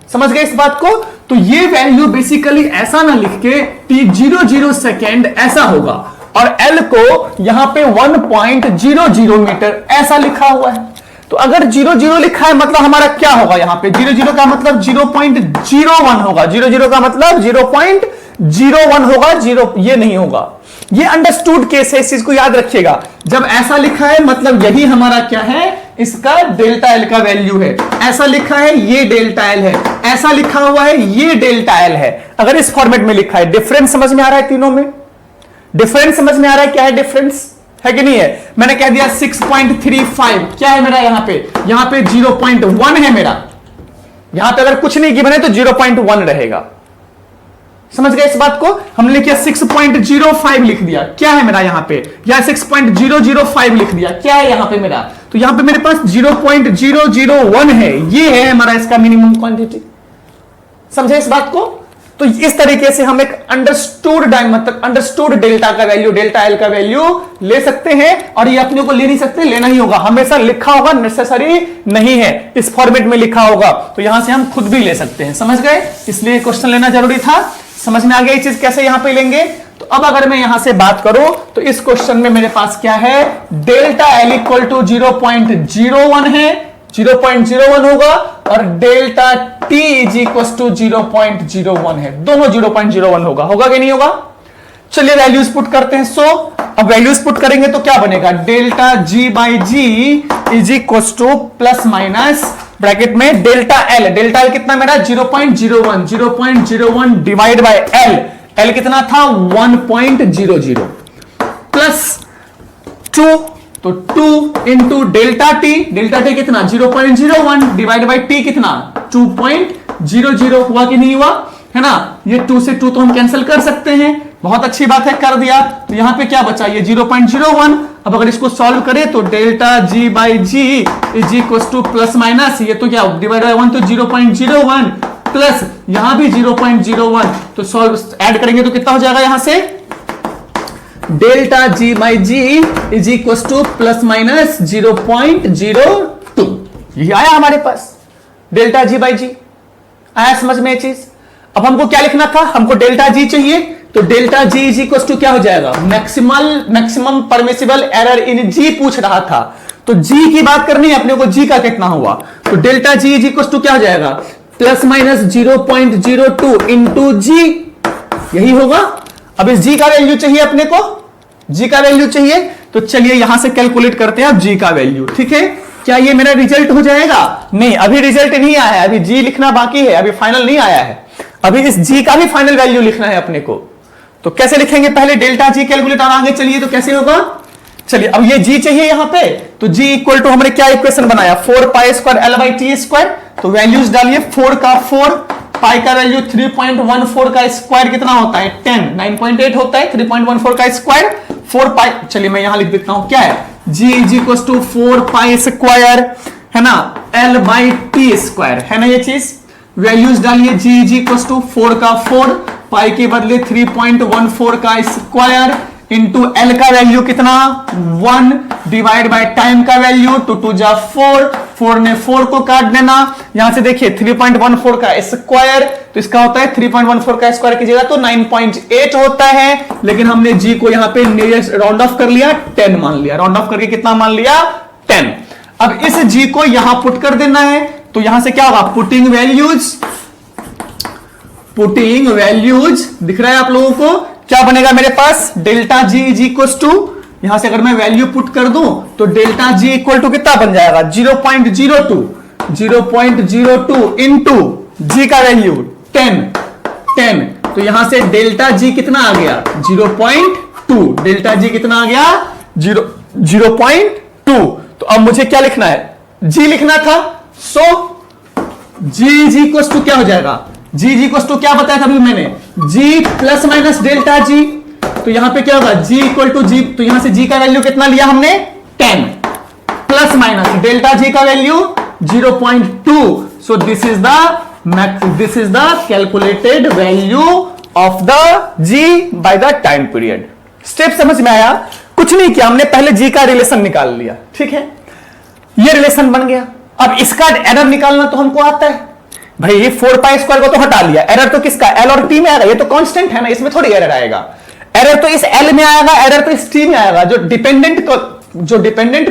समझ गए इस बात को? तो ये वैल्यू बेसिकली ऐसा ना लिख के t00 सेकेंड ऐसा होगा, और L को यहां पे 1.00 मीटर ऐसा लिखा हुआ है। तो अगर 00 लिखा है मतलब हमारा क्या होगा? यहां पे 00 का मतलब 0.01 होगा, 00 का मतलब 0.01 होगा, 0 ये नहीं होगा। ये अंडरस्टूड केस है, इस चीज को याद रखिएगा। जब ऐसा लिखा है मतलब यही हमारा क्या है? इसका डेल्टा एल का वैल्यू है। ऐसा लिखा है ये डेल्टा एल है, ऐसा लिखा हुआ है ये डेल्टा एल है। अगर इस फॉर्मेट में लिखा है, डिफरेंस समझ में आ रहा है? तीनों में डिफरेंस समझ में आ रहा है? क्या है डिफरेंस? है कि नहीं है? मैंने कह दिया 6.35 क्या है मेरा? यहां पे 0.1 है मेरा। यहां पे अगर कुछ नहीं की बने तो 0.1 रहेगा। समझ गए इस बात को? हमने लिखा 6.05 लिख दिया, क्या है मेरा यहां पे? या 6.005 लिख दिया, क्या है यहां पे मेरा? तो यहां पे मेरे पास 0.001 है, ये है हमारा इसका मिनिमम क्वांटिटी। समझे इस बात को? तो इस तरीके से हम एक अंडरस्टूड डेल्टा का वैल्यू, डेल्टा एल का वैल्यू ले सकते हैं। और ये अपने को ले नहीं सकते, लेना ही होगा, हमेशा लिखा होगा, नेसेसरी नहीं है, इस फॉर्मेट में लिखा होगा, तो यहां से हम खुद भी ले सकते हैं। समझ गए? इसलिए क्वेश्चन लेना जरूरी था। समझ में आ गया ये चीज कैसे यहां पे लेंगे? तो अब अगर मैं यहां से बात करूं तो इस क्वेश्चन में मेरे पास क्या है? डेल्टा एल इक्वल टू 0.01 है, 0.01 होगा, और delta t is equal to 0.01 है, दोनों 0.01 होगा। होगा कि नहीं होगा? चलिए वैल्यूज पुट करते हैं। सो अब वैल्यूज पुट करेंगे तो क्या बनेगा? Delta g by g is equal to plus minus bracket में डेल्टा एल। डेल्टा एल कितना मेरा? 0.01, 0.01 डिवाइड बाय एल। एल कितना था? 1.00 प्लस 2, तो 2 into delta T. Delta T कितना? 0.01 डिवाइड बाई टी कितना? 2.00 हुआ कि नहीं हुआ? है ना? ये 2 से 2 तो हम कैंसिल कर सकते हैं। बहुत अच्छी बात है, कर दिया। तो यहां पे क्या बचा? ये 0.01। अब अगर इसको सॉल्व करें तो delta g by g is equal to plus minus, ये तो क्या डिवाइड बाय 1 तो 0.01 प्लस यहां भी 0.01, तो सॉल्व ऐड करेंगे तो कितना हो जाएगा? यहां से delta g by g is equal to plus minus 0.02। ये आया हमारे पास डेल्टा जी बाई जी। आया समझ में ये चीज? अब हमको क्या लिखना था? हमको डेल्टा जी चाहिए, तो delta ji is equal to क्या हो जाएगा? Maximum permissible error in g पूछ रहा था, तो जी की बात करनी है अपने को। जी का कितना हुआ? तो delta ji is equal to क्या हो जाएगा? प्लस माइनस 0.02 इंटू जी, यही होगा। अब इस जी का वैल्यू चाहिए अपने को, जी का वैल्यू चाहिए, तो चलिए यहां से कैलकुलेट करते हैं अब जी का वैल्यू। ठीक है? क्या ये मेरा रिजल्ट हो जाएगा? नहीं, अभी रिजल्ट नहीं आया है, अभी जी लिखना बाकी है, अभी फाइनल नहीं आया है। अभी इस जी का भी फाइनल वैल्यू लिखना है अपने को। तो कैसे लिखेंगे? पहले डेल्टा जी कैलकुलेट और आगे चलिए तो कैसे होगा? चलिए अब ये जी चाहिए यहां पे, तो जी इक्वल टू हमने क्या इक्वेशन बनाया? 4 pi square L by T square. तो वैल्यूज डालिए, 4 का 4, पाई का वैल्यू 3.14 का स्क्वायर कितना होता है? 10, 9.8 होता है। 3.14 का स्क्वायर 4 पाई, चलिए मैं यहां लिख देता हूं, क्या है? G is equal to 4 pi square, है ना, एल बाई टी स्क्वायर, है ना ये चीज। वैल्यूज डालिए, जी इज इक्वल टू 4 का 4, पाई के बदले 3.14 का स्क्वायर इंटू एल का वैल्यू कितना? 1 डिवाइड बाय टाइम का वैल्यू 2 2 जा 4, 4 ने 4 को काट देना। यहां से देखिए 3.14 का स्क्वायर, तो इसका होता है 3.14 का स्क्वायर कीजिएगा तो 9.8 होता है, लेकिन हमने जी को यहां पे नियरेस्ट राउंड ऑफ कर लिया, 10 मान लिया। राउंड ऑफ करके कितना मान लिया? 10। अब इस जी को यहां पुट कर देना है, तो यहां से क्या होगा? पुटिंग वैल्यूज दिख रहा है आप लोगों को? क्या बनेगा मेरे पास? Delta ji is equal to, यहां से अगर मैं वैल्यू पुट कर दूं तो डेल्टा जी इक्वल टू कितना बन जाएगा? 0.02 इंटू जी का वैल्यू 10 तो यहां से डेल्टा जी कितना आ गया 0.2, डेल्टा जी कितना आ गया 0.2। तो अब मुझे क्या लिखना है, जी लिखना था। सो जी जी इक्वल टू क्या हो जाएगा, जी जी इक्वल टू क्या बताया था अभी मैंने, जी प्लस माइनस डेल्टा जी। तो यहां पे क्या होगा, जी इक्वल टू जी, तो यहां से जी का वैल्यू कितना लिया हमने 10 प्लस माइनस डेल्टा जी का value 0.2। So this is the calculated value of the g by the time period. Step समझ में आया? कुछ नहीं किया हमने, पहले जी का रिलेशन निकाल लिया, ठीक है, ये रिलेशन बन गया। अब इसका एरर निकालना तो हमको आता है भाई, ये 4π² को तो हटा लिया, एरर तो किसका एल और टी में आएगा, ये तो कांस्टेंट है ना, इसमें थोड़ी एरर आएगा। एरर तो इस एल में आएगा, एरर तो इस टी में आएगा। जो डिपेंडेंट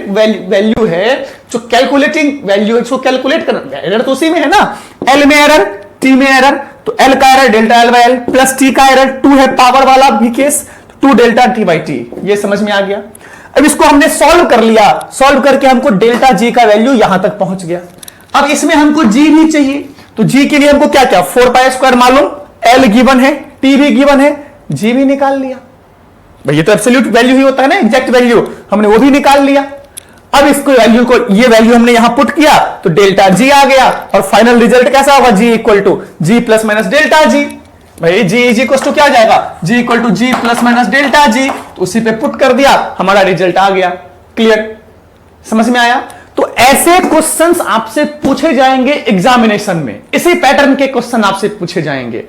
वैल्यू है, जो कैलकुलेटिंग वैल्यू है, उसको कैलकुलेट करना, एरर तो उसी में है ना, एल में एरर टी में एरर। तो एल का error delta L by L plus T का एरर 2 है, पावर वाला भी case, 2 delta T by T. ये समझ में आ गया। अब इसको हमने सॉल्व कर लिया, सॉल्व करके हमको डेल्टा जी का वैल्यू यहां तक पहुंच गया। अब इसमें हमको जी भी चाहिए, तो जी के लिए हमको क्या क्या 4π² मालूम, एल गिवन है, टी भी गिवन है, जी भी निकाल लिया भाई, ये तो एब्सोल्यूट वैल्यू ही होता है ना, एग्जैक्ट वैल्यू, हमने वो भी निकाल लिया। अब इसको वैल्यू को, ये वैल्यू हमने यहां पुट किया तो डेल्टा जी आ गया, और फाइनल रिजल्ट कैसा होगा, G equal to G plus minus delta G. भाई जी जी इक्वल टू क्या हो जाएगा, G equal to G plus minus delta G, तो उसी पे पुट कर दिया, हमारा रिजल्ट आ गया। क्लियर, समझ में आया? तो ऐसे क्वेश्चंस आपसे पूछे जाएंगे एग्जामिनेशन में, इसी पैटर्न के क्वेश्चन आपसे पूछे जाएंगे।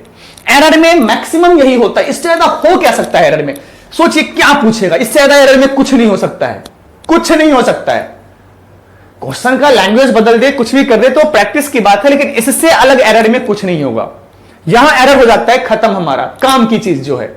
एरर में मैक्सिमम यही होता है, इससे ज्यादा हो क्या सकता है एरर में, सोचिए क्या पूछेगा, इससे ज्यादा एरर में कुछ नहीं हो सकता है, कुछ नहीं हो सकता है। क्वेश्चन का लैंग्वेज बदल दे, कुछ भी कर दे तो प्रैक्टिस की बात है, लेकिन इससे अलग एरर में कुछ नहीं होगा। यहां एरर हो जाता है, खत्म हमारा काम की चीज जो है,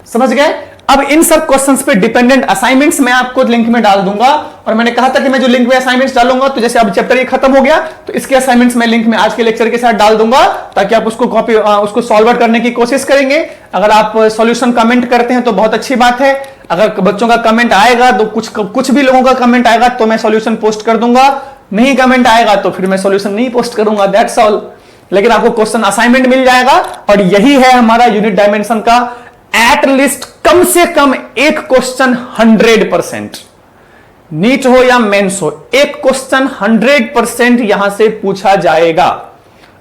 समझ गए? अब इन सब क्वेश्चंस पे डिपेंडेंट असाइनमेंट्स मैं आपको लिंक में डाल दूंगा, और मैंने कहा था कि मैं जो लिंक में असाइनमेंट्स डालूंगा, तो जैसे अब चैप्टर ये खत्म हो गया तो इसके असाइनमेंट्स मैं लिंक में आज के लेक्चर के साथ डाल दूंगा, ताकि आप उसको उसको सॉल्व करने की कोशिश करेंगे। अगर आप सॉल्यूशन कमेंट करते हैं तो बहुत अच्छी बात है, अगर बच्चों का कमेंट आएगा तो कुछ भी लोगों का कमेंट आएगा तो मैं सॉल्यूशन पोस्ट कर दूंगा, नहीं कमेंट आएगा तो फिर मैं सॉल्यूशन नहीं पोस्ट करूंगा, दैट्स ऑल। लेकिन आपको क्वेश्चन असाइनमेंट मिल जाएगा, और यही है हमारा यूनिट डायमेंशन का एट लीस्ट कम से कम एक क्वेश्चन 100%, नीट हो या मेंस हो, एक क्वेश्चन 100% यहां से पूछा जाएगा।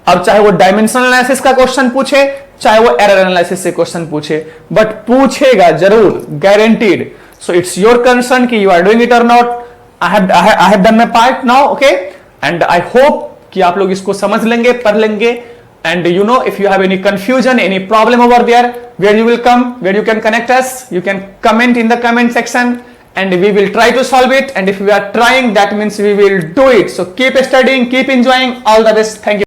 अब चाहे वो डायमेंशनल एनालिसिस का क्वेश्चन पूछे, चाहे वो एरर एनालिसिस से क्वेश्चन पूछे, बट पूछेगा जरूर, guaranteed. So it's your concern कि यू आर डूइंग इट और not. I have done my part now, okay, and I hope कि आप लोग इसको समझ लेंगे, पढ़ लेंगे। And you know, if you have any confusion, any problem over there, where you will come, where you can connect us, you can comment in the comment section, and we will try to solve it. And if we are trying, that means we will do it. So keep studying, keep enjoying. All the best. Thank you.